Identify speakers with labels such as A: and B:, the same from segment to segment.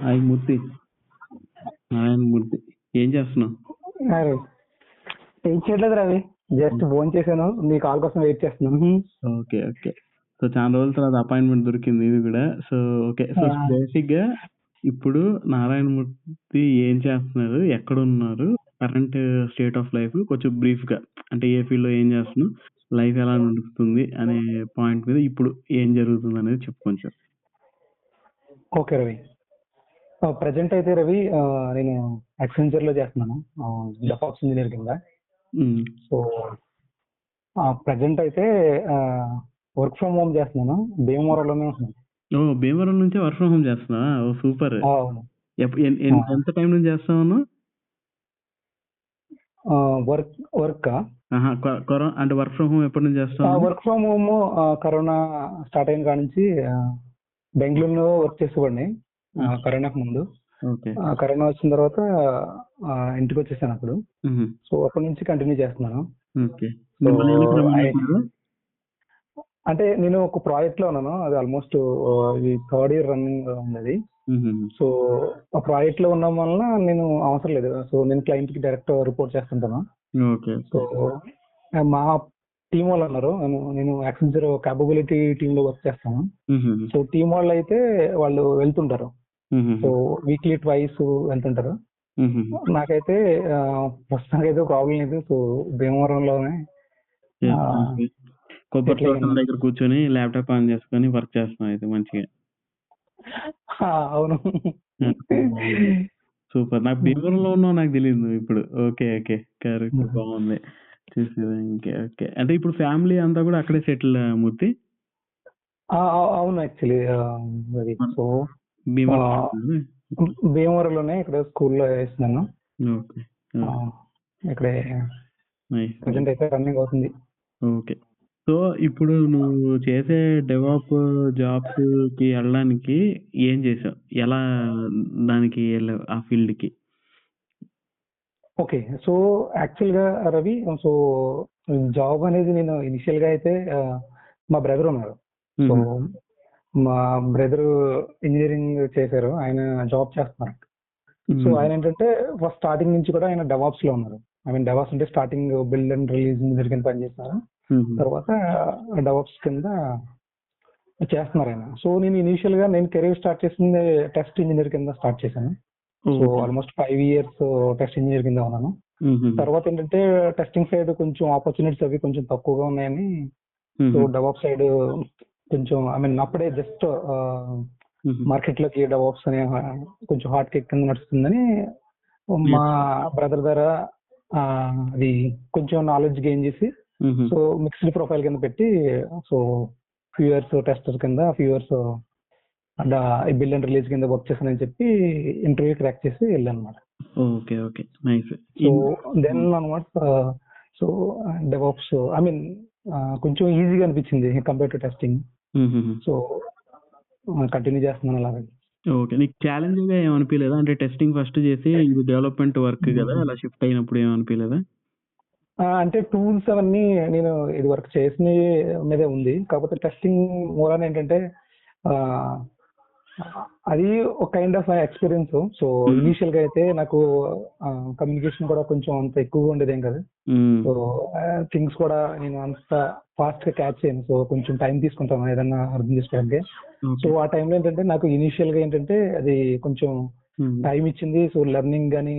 A: Hi మూర్తి. నారాయణ మూర్తి. ఏం చేస్తున్నావు?
B: అరే ఏం చేయట్లేదు రవి, జస్ట్ ఫోన్ చేశాను, నీ కాల్ కోసం వెయిట్ చేస్తున్నాను.
A: Okay okay. సో చాలా రోజుల తర్వాత అపాయింట్మెంట్ దొరికింది ఇది కూడా. So okay. సో బేసిక్ గా ఇప్పుడు నారాయణ మూర్తి ఏం చేస్తున్నారు, ఎక్కడ ఉన్నారు, కరెంట్ స్టేట్ ఆఫ్ లైఫ్ కొంచెం బ్రీఫ్ గా, అంటే ఏ ఫీల్డ్ లో ఏం చేస్తున్నావు, లైఫ్ ఎలా నడుస్తుంది అనే పాయింట్ మీద ఇప్పుడు ఏం జరుగుతుంది అనేది చెప్పు కొంచెం.
B: ఓకే రవి, ప్రజెంట్ అయితే రవి నేను యాక్సెంచర్ లో చేస్తున్నాను, డెవాప్స్ ఇంజనీర్ కింద. సో ప్రజెంట్ అయితే వర్క్ ఫ్రమ్ హోమ్ చేస్తున్నాను, భీమవరంలోనే ఉంటున్నాను.
A: ఓ భీమవరం నుంచే వర్క్ ఫ్రమ్ హోమ్ చేస్తున్నా. ఓ సూపర్.
B: అవును.
A: ఎంత టైం నుంచి చేస్తావు?
B: వర్క్
A: అంటే వర్క్ ఫ్రమ్ హోమ్ ఎప్పటి నుంచి చేస్తావు?
B: Work from home corona start అయిన కాడ నుంచి బెంగళూరులో వర్క్ చేసేవాడిని, కరోనాకు ముందు. కరోనా వచ్చిన తర్వాత ఇంటికి వచ్చేసాను అప్పుడు. సో అప్పటి నుంచి కంటిన్యూ చేస్తున్నాను. అంటే నేను ఒక ప్రాజెక్ట్ లో ఉన్నాను, అది ఆల్మోస్ట్ ఇది 3rd year రన్నింగ్ ఉంది. సో ఆ ప్రాజెక్ట్ లో ఉండడం వలన నేను అవసరం లేదు, సో నేను క్లయింట్ కి డైరెక్ట్ రిపోర్ట్ చేస్తుంటాను. సో మా టీం వాళ్ళు ఉన్నారు, నేను యాక్సెంచర్ క్యాపబిలిటీ టీమ్ లో వర్క్ చేస్తాను. సో టీం వాళ్ళు అయితే వాళ్ళు వెళ్తుంటారు, సో వీక్లీ ట్వైస్ వెళ్తుంటారు. నాకైతే ప్రస్తుతానికి అయితే ప్రాబ్లం లేదు. సో భీమవరంలోనే
A: కొబ్బరి తోటల దగ్గర కూర్చొని ల్యాప్టాప్ ఆన్ చేసుకొని వర్క్ చేస్తున్నాం అయితే మంచిగా.
B: అవును,
A: సూపర్. నాకు భీమవరంలో ఉన్నావు నాకు తెలియదు ఇప్పుడు. ఓకే ఓకే, కరెక్ట్, బాగుంది. Okay okay. అంటే ఇప్పుడు ఫ్యామిలీ అంతా కూడా అక్కడే సెటిల్ మూర్తి?
B: అవును, యాక్చువల్లీ అది సో భీమవరంలోనే ఇక్కడ స్కూల్లో వేస్తున్నాను. ఇక్కడే ప్రజెంట్ అయితే రన్నింగ్ అవుతుంది.
A: ఓకే. సో ఇప్పుడు నువ్వు చేసే డెవాప్ జాబ్స్ కి వెళ్ళడానికి ఏం చేసావు, ఎలా దానికి వెళ్ళావు ఆ ఫీల్డ్ కి?
B: ఓకే, సో యాక్చువల్ గా రవి, సో జాబ్ అనేది నేను ఇనిషియల్ గా అయితే మా బ్రదర్ ఉన్నారు. సో మా బ్రదర్ ఇంజనీరింగ్ చేశారు, ఆయన జాబ్ చేస్తున్నారు. సో ఆయన ఏంటంటే ఫస్ట్ స్టార్టింగ్ నుంచి కూడా ఆయన డెవాప్స్ లో ఉన్నారు. ఐ మీన్ డెవాప్స్ అంటే starting build and release engineer కింద పనిచేస్తున్నారు, తర్వాత డెవాప్స్ కింద చేస్తున్నారు ఆయన. సో నేను ఇనిషియల్ గా నేను కెరీర్ స్టార్ట్ చేసింది టెస్ట్ ఇంజనీర్ కింద స్టార్ట్ చేశాను. So almost 5 years test engineer కింద ఉన్నాను. తర్వాత ఏంటంటే టెస్టింగ్ సైడ్ కొంచెం ఆపర్చునిటీస్ అవి కొంచెం తక్కువగా ఉన్నాయని, సో డెవాప్స్ సైడ్ కొంచెం ఐ మీన్ అప్పుడే జస్ట్ మార్కెట్ లోకి డెవాప్స్ అనే కొంచెం హాట్ కేక్ కింద నడుస్తుందని మా బ్రదర్ ద్వారా అది కొంచెం నాలెడ్జ్ గెయిన్ చేసి, సో మిక్స్డ్ ప్రొఫైల్ కింద పెట్టి, సో ఫ్యూ ఇయర్స్ టెస్టర్ కింద, few years build and release కింద వర్క్ చేశానని చెప్పి ఇంటర్వ్యూ క్రాక్ చేసి వెళ్ళాను అనమాట.
A: Okay okay, nice.
B: So then అనమాట, సో డెవాప్స్ ఐ మీన్ కొంచెం ఈజీగా అనిపించింది compare to testing. So continue చేస్తున్నాను అలాగే.
A: ఓకే, నీకు ఛాలెంజ్ గా ఏమనిపించలేదా? అంటే టెస్టింగ్ ఫస్ట్ చేసి ఇది డెవలప్మెంట్ వర్క్ కదా, అలా షిఫ్ట్ అయినప్పుడు ఏమనిపించలేదా?
B: అంటే టూల్స్ అవన్నీ నేను ఇది వర్క్ చేసిన మీదే ఉంది, కాకపోతే టెస్టింగ్ మూలాన ఏంటంటే అది ఒక kind of experience. So initial గా అయితే నాకు కమ్యూనికేషన్ కూడా కొంచెం అంత ఎక్కువగా ఉండేదేం కదా. సో థింగ్స్ కూడా నేను అంత ఫాస్ట్ గా క్యాచ్ చేయను, సో కొంచెం టైం తీసుకుంటాను ఏదన్నా అర్థం చేసుకోవడానికి. సో ఆ టైంలో ఏంటంటే నాకు ఇనీషియల్ గా ఏంటంటే అది కొంచెం టైం ఇచ్చింది. సో లెర్నింగ్ గానీ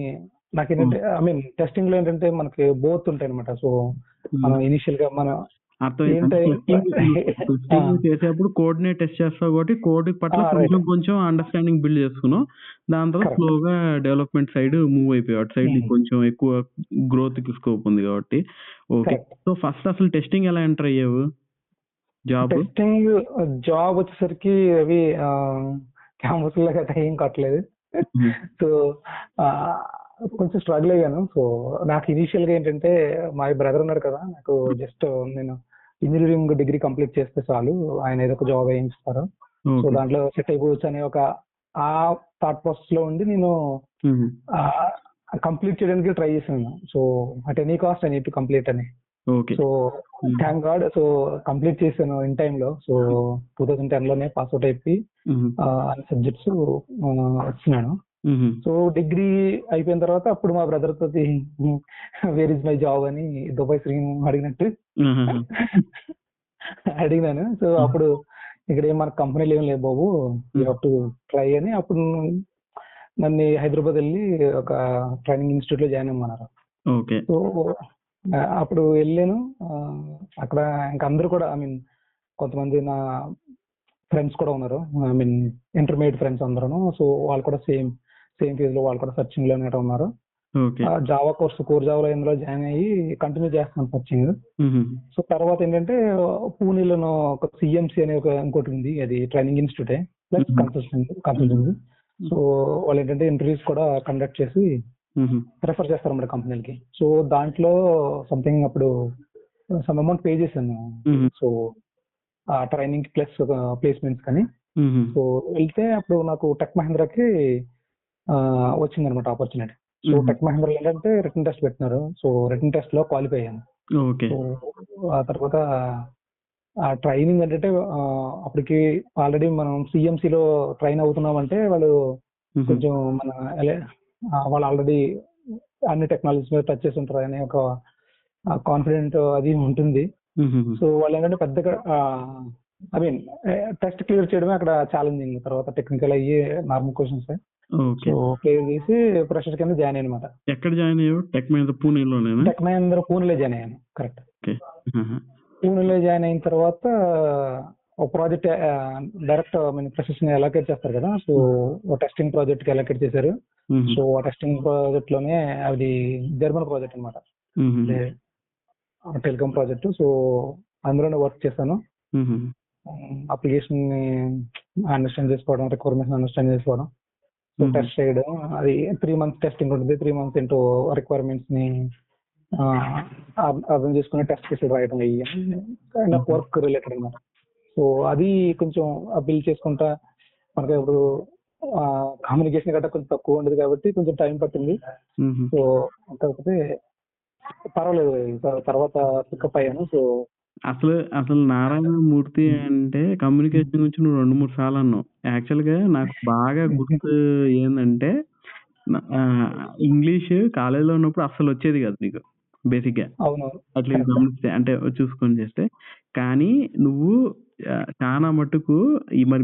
B: నాకేంటంటే ఐ మీన్ టెస్టింగ్ లో ఏంటంటే మనకి బోత్ ఉంటాయి అనమాట. సో మనం ఇనిషియల్ గా మనం
A: చేసేప్పుడు కోడ్ నే టెస్ట్ చేస్తావు కాబట్టి కోడ్ పట్ల కొంచెం అండర్స్టాండింగ్ బిల్డ్ చేసుకున్నావు. దాని తర్వాత స్లోగా డెవలప్మెంట్ సైడ్ మూవ్ అయిపోయావు. అటు సైడ్ కొంచెం ఎక్కువ గ్రోత్ కి స్కోప్ ఉంది కాబట్టి. ఓకే, సో ఫస్ట్ అసలు టెస్టింగ్ ఎలా ఎంటర్ అయ్యావు?
B: టెస్టింగ్ జాబ్ వచ్చేసరికి అవి క్యాంపస్ లో గట్రా ఏం కట్టలేదు. సో కొంచెం స్ట్రగుల్ అయ్యాను. సో నాకు ఇనీషియల్ గా ఏంటంటే మా బ్రదర్ ఉన్నాడు కదా, నాకు జస్ట్ నేను ఇంజనీరింగ్ డిగ్రీ కంప్లీట్ చేస్తే చాలు, ఆయన ఏదో ఒక జాబ్ వేయిస్తారు, సో దాంట్లో సెట్ అయిపోవచ్చు అనే ఒక ఆ థాట్ ప్రాసెస్ లో ఉండి నేను కంప్లీట్ చేయడానికి ట్రై చేశాను. So at any cost I need to complete అని.
A: Okay.
B: So thank God so complete చేశాను ఇన్ టైంలో. సో 2010 లోనే పాస్అవుట్ అయిపోయి అన్ని సబ్జెక్ట్స్ వచ్చినాను. సో డిగ్రీ అయిపోయిన తర్వాత అప్పుడు మా బ్రదర్ తోటి వేర్ ఇస్ మై జాబ్ అని దుబాయ్ శ్రీ అడిగినట్టు అడిగినాను. సో అప్పుడు ఇక్కడ ఏం మన కంపెనీలు ఏం లేవు బాబు, యూ హావ్ టు ట్రై అని అప్పుడు నన్ను హైదరాబాద్ వెళ్ళి ఒక ట్రైనింగ్ ఇన్స్టిట్యూట్ లో జాయిన్ అవ్వమన్నారు.
A: ఓకే.
B: సో అప్పుడు వెళ్ళాను. అక్కడ ఇంకా అందరూ కూడా ఐ మీన్ కొంతమంది నా ఫ్రెండ్స్ కూడా ఉన్నారు, ఐ మీన్ ఇంటర్మీడియట్ ఫ్రెండ్స్ అందరూ. సో వాళ్ళు కూడా సేమ్ ఫేజ్ లో వాళ్ళు కూడా సర్చింగ్ లోనే ఉన్నారు. జావా కోర్ జావాలో ఇందులో జాయిన్ అయ్యి కంటిన్యూ చేస్తున్నాను సర్చింగ్. సో తర్వాత ఏంటంటే పూణేలోనూ ఒక సిఎంసి అనే ఒక ఇంకోటి ఉంది, అది ట్రైనింగ్ ఇన్స్టిట్యూటే ప్లస్ కన్సల్టెన్సీ. సో వాళ్ళు ఏంటంటే ఇంటర్వ్యూస్ కూడా కండక్ట్ చేసి ప్రిఫర్ చేస్తారు అన్నమాట కంపెనీలకి. సో దాంట్లో సంథింగ్ అప్పుడు సమ్ అమౌంట్ పే చేశాను. సో ఆ ట్రైనింగ్ ప్లస్ ప్లేస్మెంట్స్ కానీ. సో వెళ్తే అప్పుడు నాకు టెక్ మహీంద్రాకి వచ్చింది అనమాట ఆపర్చునిటీ. సో టెక్ మహీంద్రా ఏంటంటే రిటర్న్ టెస్ట్ పెట్టినారు. సో రిటర్న్ టెస్ట్ లో క్వాలిఫై అయ్యాను. సో ఆ తర్వాత ఆ ట్రైనింగ్ ఏంటంటే అప్పటికి ఆల్రెడీ మనం సిఎంసిలో ట్రైన్ అవుతున్నామంటే వాళ్ళు కొంచెం మన వాళ్ళు ఆల్రెడీ అన్ని టెక్నాలజీస్ మీద టచ్ చేసి ఉంటారు అనే ఒక కాన్ఫిడెంట్ అది ఉంటుంది. సో వాళ్ళు ఏంటంటే పెద్దగా ఐ మీన్ టెస్ట్ క్లియర్ చేయడమే అక్కడ ఛాలెంజింగ్. తర్వాత టెక్నికల్ అయ్యి నార్మల్ క్వశ్చన్స్ సో క్లియర్ చేసి ఫ్రెషర్ కింద జాయిన్ అయ్యనమాట.
A: ఎక్కడ జాయిన్ అయ్యావు? టెక్ మహీంద్రా పూణేలోనేనా? టెక్
B: మహీంద్రా పూణేలో జాయిన్ అయ్యాను. కరెక్ట్. పూణేలో జాయిన్ అయిన తర్వాత ఒక ప్రాజెక్ట్ డైరెక్ట్ ఫ్రెషర్స్ ని అలొకేట్ చేస్తారు కదా. సో టెస్టింగ్ ప్రాజెక్ట్ కి అలొకేట్ చేశారు. సో ఆ టెస్టింగ్ ప్రాజెక్ట్ లోనే అది జర్మన్ ప్రాజెక్ట్ అనమాట, టెలికాం ప్రాజెక్ట్. సో అందులోనే వర్క్ చేశాను. అప్లికేషన్ ని అండర్స్టాండ్ చేసుకోవడం, రిక్వైర్మెంట్స్ అండర్స్టాండ్ చేసుకోవడం, సో టెస్ట్ చేయడం. అది 3 months టెస్టింగ్ ఉంటుంది. 3 months ఇంటూ రిక్వైర్మెంట్స్ ని అర్థం చేసుకుని టెస్ట్ కేసులు రాయడం, కైండ్ ఆఫ్ వర్క్ రిలేటెడ్ అనమాట. సో అది కొంచెం బిల్డ్ చేసుకుంటా మనకి ఇప్పుడు కమ్యూనికేషన్ గట్రా కొంచెం తక్కువ ఉండదు కాబట్టి కొంచెం టైం పట్టింది. సో కాకపోతే పర్వాలేదు, తర్వాత పికప్ అయ్యాను. సో
A: అసలు నారాయణమూర్తి అంటే కమ్యూనికేషన్ గురించి నువ్వు 2-3 సార్లు అన్నావు. యాక్చువల్ గా నాకు బాగా గుర్తు ఏంటంటే ఇంగ్లీష్ కాలేజీలో ఉన్నప్పుడు అసలు వచ్చేది కాదు నీకు బేసిక్ గా, అట్లా గమనిస్తే అంటే చూసుకొని చేస్తే. కానీ నువ్వు చాలా మటుకు మరి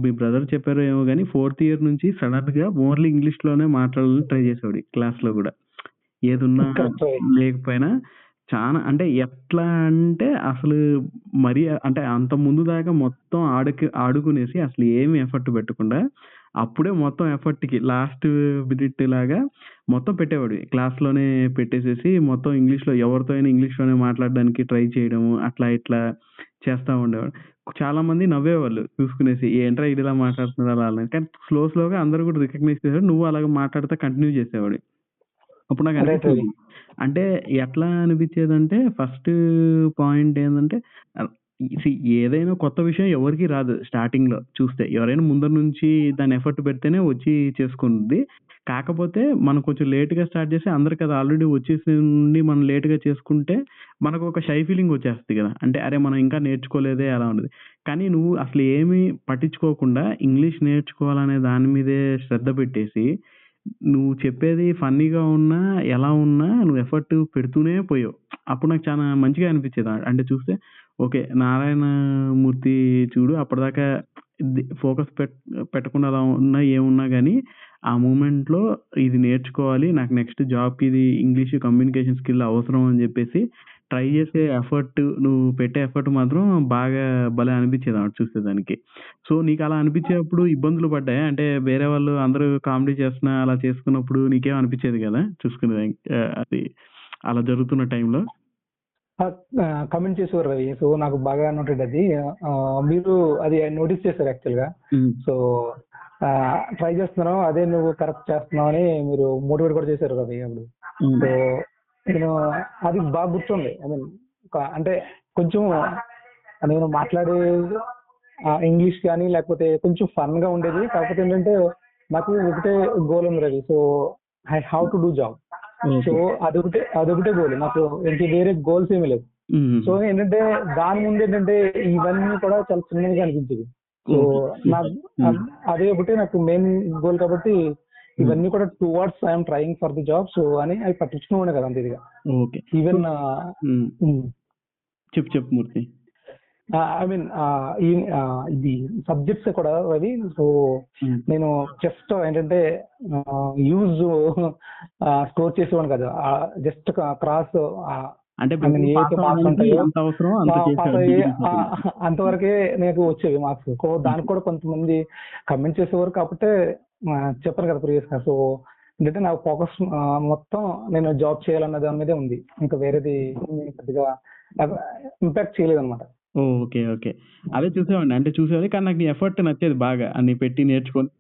A: మీ బ్రదర్ చెప్పారో ఏమో కానీ 4th year నుంచి సడన్ గా ఓన్లీ ఇంగ్లీష్ లోనే మాట్లాడాలని ట్రై చేసేవాడు క్లాస్ లో కూడా, ఏదున్నా లేకపోయినా. చాలా అంటే ఎట్లా అంటే అసలు మరి అంటే అంత ముందు దాకా మొత్తం ఆడుకునేసి అసలు ఏమి ఎఫర్ట్ పెట్టకుండా అప్పుడే మొత్తం ఎఫర్ట్ కి లాస్ట్ మినిట్ లాగా మొత్తం పెట్టేవాడు. క్లాస్ లోనే పెట్టేసేసి మొత్తం ఇంగ్లీష్ లో ఎవరితో అయినా ఇంగ్లీష్ లోనే మాట్లాడడానికి ట్రై చేయడము, అట్లా ఇట్లా చేస్తా ఉండేవాడు. చాలా మంది నవ్వేవాళ్ళు చూసుకునేసి, ఏంట్రా ఇదిలా మాట్లాడుతున్నారు అలా. కానీ స్లోగా అందరూ కూడా రికగ్నైజ్ చేశారు. నువ్వు అలాగే మాట్లాడితే కంటిన్యూ చేసేవాడు. అప్పుడు నాకు అనిపించింది అంటే ఎట్లా అనిపించేదంటే ఫస్ట్ పాయింట్ ఏంటంటే ఏదైనా కొత్త విషయం ఎవరికి రాదు స్టార్టింగ్ లో చూస్తే. ఎవరైనా ముందర నుంచి దాని ఎఫర్ట్ పెడితేనే వచ్చి చేసుకుంది. కాకపోతే మనం కొంచెం లేట్ గా స్టార్ట్ చేసి అందరికి అది ఆల్రెడీ వచ్చేసి నుండి మనం లేట్ గా చేసుకుంటే మనకు ఒక షై ఫీలింగ్ వచ్చేస్తుంది కదా, అంటే అరే మనం ఇంకా నేర్చుకోలేదే అలా ఉండదు. కానీ నువ్వు అసలు ఏమీ పట్టించుకోకుండా ఇంగ్లీష్ నేర్చుకోవాలనే దాని మీదే శ్రద్ధ పెట్టేసి నువ్వు చెప్పేది ఫన్నీగా ఉన్నా ఎలా ఉన్నా నువ్వు ఎఫర్ట్ పెడుతూనే పోయావు. అప్పుడు నాకు చాలా మంచిగా అనిపించేది. అంటే చూస్తే ఓకే నారాయణమూర్తి చూడు అప్పటిదాకా ఫోకస్ పెట్టకుండా అలా ఉన్నా ఏమున్నా కానీ ఆ మూమెంట్ లో ఇది నేర్చుకోవాలి, నాకు నెక్స్ట్ జాబ్ కి ఇది ఇంగ్లీష్ కమ్యూనికేషన్ స్కిల్ అవసరం అని చెప్పేసి ట్రై చేసే ఎఫర్ట్, నువ్వు పెట్టే ఎఫర్ట్ మాత్రం బాగా భలే అనిపించేది అన్నమాట చూసేదానికి. సో నీకు అలా అనిపించేటప్పుడు ఇబ్బందులు పడ్డాయి అంటే వేరే వాళ్ళు అందరూ కామెడీ చేస్తున్నా అలా చేసుకున్నప్పుడు నీకేం అనిపించేది కదా చూసుకునే అది అలా జరుగుతున్న టైంలో?
B: కమెంట్ చేసేవారు రవి. సో నాకు బాగా నోటెడ్ అది. మీరు అది నోటీస్ చేశారు యాక్చువల్ గా. సో ట్రై చేస్తున్నావు, అదే నువ్వు కరెక్ట్ చేస్తున్నావు అని మీరు మోటివేట్ కూడా చేశారు రవి అప్పుడు. సో నేను అది బాగా గుర్తుంది. ఐ మీన్ అంటే కొంచెం నేను మాట్లాడే ఇంగ్లీష్ కానీ లేకపోతే కొంచెం ఫన్ గా ఉండేది. కాకపోతే ఏంటంటే నాకు ఒకటే గోల్ ఉంది Ravi. So I have to do job. So అదొకటే గోల్ నాకు, ఇంక వేరే గోల్స్ ఏమీ లేవు. సో ఏంటంటే దాని ముందు ఏంటంటే ఇవన్నీ కూడా చాలా చిన్నగా అనిపించేది. సో నాకు అదే ఒకటి నాకు మెయిన్ గోల్ కాబట్టి ఇవన్నీ కూడా towards I'm trying for the job. So అని అవి పట్టించుకునే కదా అంత ఇదిగా. ఈవెన్
A: చెప్పు మూర్తి.
B: ఐ మీన్ ఇది సబ్జెక్ట్స్ కూడా అవి. సో నేను జస్ట్ ఏంటంటే యూజ్ స్టోర్ చేసేవాడిని కదా, జస్ట్ క్రాస్
A: అంటే
B: అంతవరకే నాకు వచ్చేవి మార్క్స్. సో దానికి కూడా కొంతమంది కమెంట్ చేసేవారు కాబట్టి చెప్పాను కదా ప్రీవియస్ గా. సో ఏంటంటే నాకు ఫోకస్ మొత్తం నేను జాబ్ చేయాలన్న దాని మీదే ఉంది, ఇంకా వేరేది పెద్దగా ఇంపాక్ట్ చేయలేదు అనమాట.
A: ఓకే ఓకే అదే చూసేవాడిని, అంటే చూసేవాడి, కానీ నాకు నీ ఎఫర్ట్ నచ్చేది బాగా, అన్ని పెట్టి నేర్చుకొని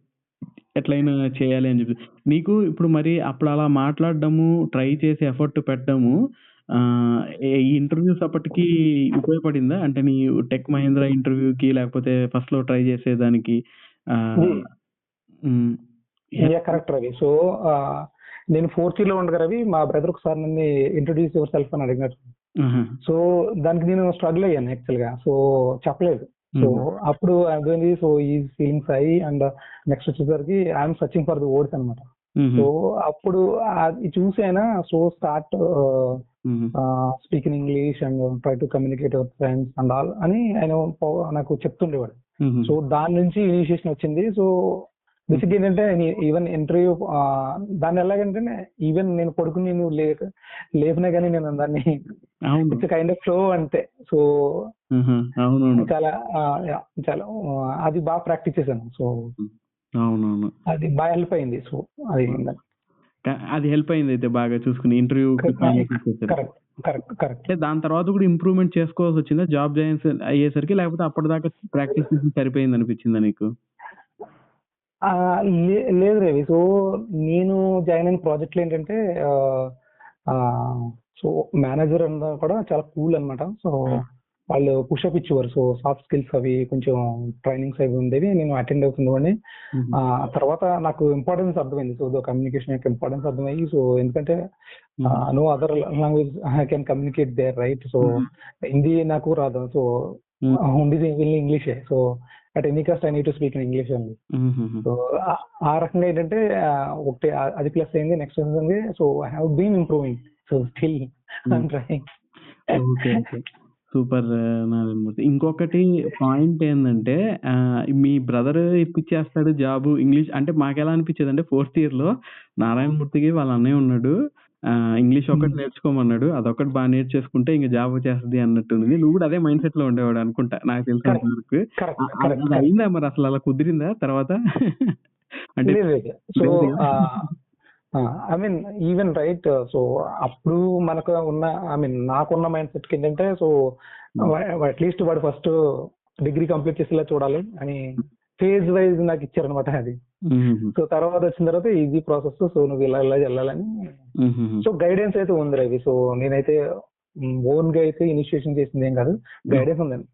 A: ఎట్లయినా చేయాలి అని చెప్పి. నీకు ఇప్పుడు మరి అప్పుడు అలా మాట్లాడడము, ట్రై చేసి ఎఫర్ట్ పెట్టడము ఈ ఇంటర్వ్యూస్ అప్పటికి ఉపయోగపడిందా? అంటే నీ టెక్ మహేంద్ర ఇంటర్వ్యూకి లేకపోతే ఫస్ట్ లో ట్రై చేసేదానికి?
B: కరెక్ట్ రవి. సో నేను 4th year లో ఉండగా రవి, మా బ్రదర్ ఒకసారి నన్ను ఇంట్రొడ్యూస్ యువర్ సెల్ఫ్ అని అడిగినట్టు. సో దానికి నేను స్ట్రగుల్ అయ్యాను యాక్చువల్ గా. సో చెప్పలేదు. సో అప్పుడు అర్థమైంది. సో ఈ ఫీలింగ్స్ అయ్యి అండ్ నెక్స్ట్ వచ్చేసరికి I'm searching for the words అనమాట. సో అప్పుడు అది చూసి అయినా so start speak in English and try to communicate with friends and all అని ఆయన నాకు చెప్తుండేవాడు. సో దాని నుంచి ఇనిషియేషన్ వచ్చింది. సో బేసిక్ ఏంటంటే ఈవెన్ ఇంటర్వ్యూ దాన్ని ఎలాగంటే ఈవెన్ నేను పడుకుని నువ్వు లేపినా కానీ నేను దాన్ని ఇట్స్ కైండ్ ఆఫ్ ఫ్లో అంతే. సో చాలా చాలా అది బాగా ప్రాక్టీస్ చేశాను. సో
A: అవునవును,
B: అది బాగా హెల్ప్ అయింది. సో
A: అది హెల్ప్ అయింది అయితే బాగా చూసుకుని ఇంటర్వ్యూ.
B: కరెక్ట్.
A: దాని తర్వాత కూడా ఇంప్రూవ్మెంట్ చేసుకోవాల్సి వచ్చిందా జాబ్ జాయిన్ అయ్యేసరికి, లేకపోతే అప్పటిదాకా ప్రాక్టీస్ చేసి సరిపోయింది అనిపించిందా నీకు?
B: లేదు రవి. సో నేను జాయిన్ అయిన ప్రాజెక్ట్ లో ఏంటంటే సో మేనేజర్ అన్న కూడా చాలా కూల్ అనమాట. సో వాళ్ళు పుషప్ ఇచ్చేవారు. సో సాఫ్ట్ స్కిల్స్ అవి కొంచెం ట్రైనింగ్స్ అవి ఉండేవి, నేను అటెండ్ అవుతుండేవాడిని. తర్వాత నాకు ఇంపార్టెన్స్ అర్థమైంది. సో కమ్యూనికేషన్ యొక్క ఇంపార్టెన్స్ అర్థమయ్యి, సో ఎందుకంటే no other language I can communicate there right. So Hindi నాకు రాదు, సో ఉండేది ఇంగ్లీషే. So at any cost I need to speak in English అండి. సో ఆ రకంగా ఏంటంటే ఒకటి అది ప్లస్ అయింది. నెక్స్ట్ ఏంటంటే so I have been improving. So still I'm trying.
A: Super Narayanamurthy. ఇంకొకటి పాయింట్ ఏంటంటే మీ బ్రదర్ ఇప్పించేస్తాడు జాబ్ ఇంగ్లీష్ అంటే మాకు ఎలా అనిపించేది అంటే 4th year లో నారాయణమూర్తికి వాళ్ళ అన్నయ్య ఉన్నాడు, ఇంగ్లీష్ ఒకటి నేర్చుకోమన్నాడు, అదొకటి బాగా నేర్చేసుకుంటే ఇంకా జాబ్ వచ్చేస్తుంది అన్నట్టుంది. నువ్వు కూడా అదే మైండ్ సెట్ లో ఉండేవాడు అనుకుంటా నాకు తెలిసిన వరకు. అయిందా మరి అసలు అలా కుదిరిందా తర్వాత? అంటే
B: I mean even right. So అప్పుడు మనకు ఉన్న ఐ మీన్ నాకున్న మైండ్ సెట్ ఏంటంటే సో అట్లీస్ట్ వాడు ఫస్ట్ డిగ్రీ కంప్లీట్ చేసేలా చూడాలి అని ఫేజ్ వైజ్ నాకు ఇచ్చారనమాట అది. సో తర్వాత వచ్చిన తర్వాత ఈజీ ప్రాసెస్. సో నువ్వు ఇలా వెళ్ళాలని సో గైడెన్స్ అయితే ఉంది రవి. సో నేనైతే ఓన్ గా అయితే ఇనిషియేషన్ చేసింది ఏం కాదు, గైడెన్స్ ఉందండి.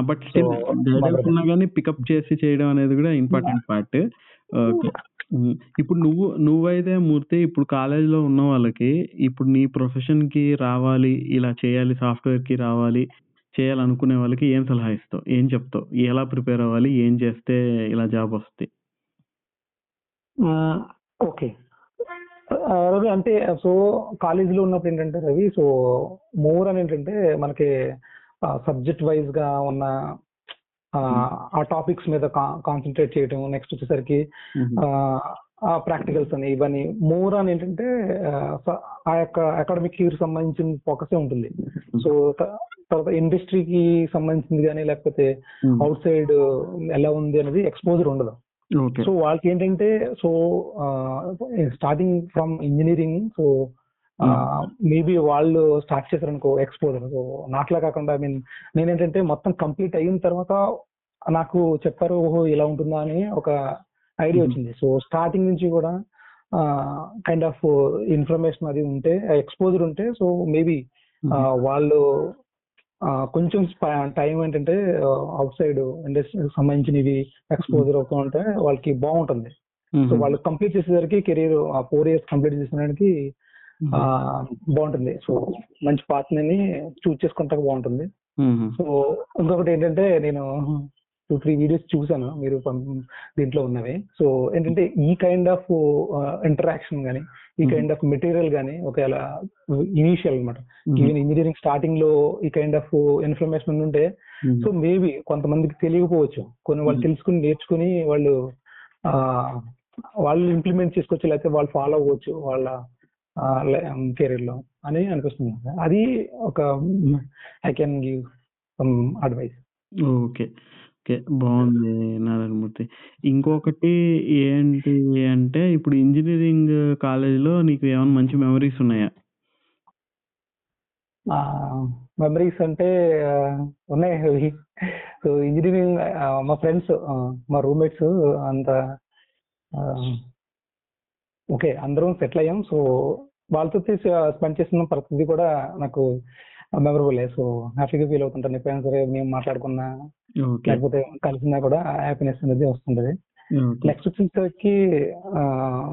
A: బట్ గైడెన్స్ ఉన్నా కానీ పికప్ చేసి చేయడం అనేది కూడా ఇంపార్టెంట్ పార్ట్. ఇప్పుడు నువ్వైతే మూర్తి ఇప్పుడు కాలేజీలో ఉన్న వాళ్ళకి ఇప్పుడు నీ ప్రొఫెషన్ కి రావాలి, ఇలా చేయాలి, సాఫ్ట్వేర్ కి రావాలి చేయాలనుకునే వాళ్ళకి ఏం సలహా ఇస్తావు, ఏం చెప్తావు, ఎలా ప్రిపేర్ అవ్వాలి, ఏం చేస్తే ఇలా జాబ్ వస్తుంది?
B: ఓకే రవి, అంటే సో కాలేజీలో ఉన్నప్పుడు ఏంటంటే రవి, సో మోర్ అని ఏంటంటే మనకి సబ్జెక్ట్ వైజ్ గా ఉన్న ఆ టాపిక్స్ మీద కాన్సన్ట్రేట్ చేయడం. నెక్స్ట్ వచ్చేసరికి ప్రాక్టికల్స్ అని ఇవన్నీ మోర్ అని ఏంటంటే ఆ యొక్క అకాడమిక్ ఇయర్ సంబంధించిన ఫోకసే ఉంటుంది. సో తర్వాత ఇండస్ట్రీకి సంబంధించింది కానీ లేకపోతే అవుట్ సైడ్ ఎలా ఉంది అనేది ఎక్స్పోజర్ ఉండదు. సో వాళ్ళకి ఏంటంటే so starting from engineering so maybe వాళ్ళు స్టార్ట్ చేశారనుకో ఎక్స్పోజర్. సో నాట్లా కాకుండా ఐ మీన్ నేనేంటంటే మొత్తం కంప్లీట్ అయిన తర్వాత నాకు చెప్పారు ఓహో ఇలా ఉంటుందా అని ఒక ఐడియా వచ్చింది. సో స్టార్టింగ్ నుంచి కూడా కైండ్ ఆఫ్ ఇన్ఫర్మేషన్ అది ఉంటే ఎక్స్పోజర్ ఉంటే సో మేబీ వాళ్ళు కొంచెం టైం ఏంటంటే అవుట్ సైడ్ ఇండస్ట్రీకి సంబంధించినవి ఎక్స్పోజర్ అవుతూ ఉంటే వాళ్ళకి బాగుంటుంది. సో వాళ్ళు కంప్లీట్ చేసేసరికి కెరీర్ 4 years కంప్లీట్ చేసేదానికి బాగుంటుంది. సో మంచి పార్ట్నర్ని చూస్ చేసుకుంటా బాగుంటుంది.
A: మ్మ్.
B: సో ఇంకొకటి ఏంటంటే నేను 2-3 వీడియోస్ చూసాను మీరు దీంట్లో ఉన్నవి. సో ఏంటంటే ఈ కైండ్ ఆఫ్ ఇంటరాక్షన్ కానీ ఈ కైండ్ ఆఫ్ మెటీరియల్ కానీ ఒకవేళ ఇనీషియల్ అనమాట, ఈవెన్ ఇంజనీరింగ్ స్టార్టింగ్ లో ఈ కైండ్ ఆఫ్ ఇన్ఫర్మేషన్ ఉంటే సో మేబీ కొంతమందికి తెలియకపోవచ్చు, కొన్ని వాళ్ళు తెలుసుకుని నేర్చుకుని వాళ్ళు ఇంప్లిమెంట్ చేసుకోవచ్చు, లేకపోతే వాళ్ళు ఫాలో అవ్వచ్చు వాళ్ళ కెరీర్ లో అని అనిపిస్తుంది. అది ఒక I can give some advice.
A: Okay okay, బాగుంది నారాయణమూర్తి. ఇంకొకటి ఏంటి అంటే ఇప్పుడు ఇంజనీరింగ్ కాలేజీలో నీకు ఏమైనా మంచి మెమరీస్ ఉన్నాయా?
B: మెమరీస్ అంటే ఉన్నాయి. సో ఇంజనీరింగ్ మా ఫ్రెండ్స్ మా రూమ్మేట్స్ అంత ఓకే అందరం సెటిల్ అయ్యాం. సో వాళ్ళతో స్పెండ్ చేసిన పరిస్థితి కూడా నాకు మెమరబుల్. సో హ్యాపీగా ఫీల్ అవుతుంటాను ఎప్పుడైనా సరే మేము మాట్లాడుకున్నా లేకపోతే కలిసినా కూడా హ్యాపీనెస్ అనేది వస్తుంటది. నెక్స్ట్ వచ్చేసరికి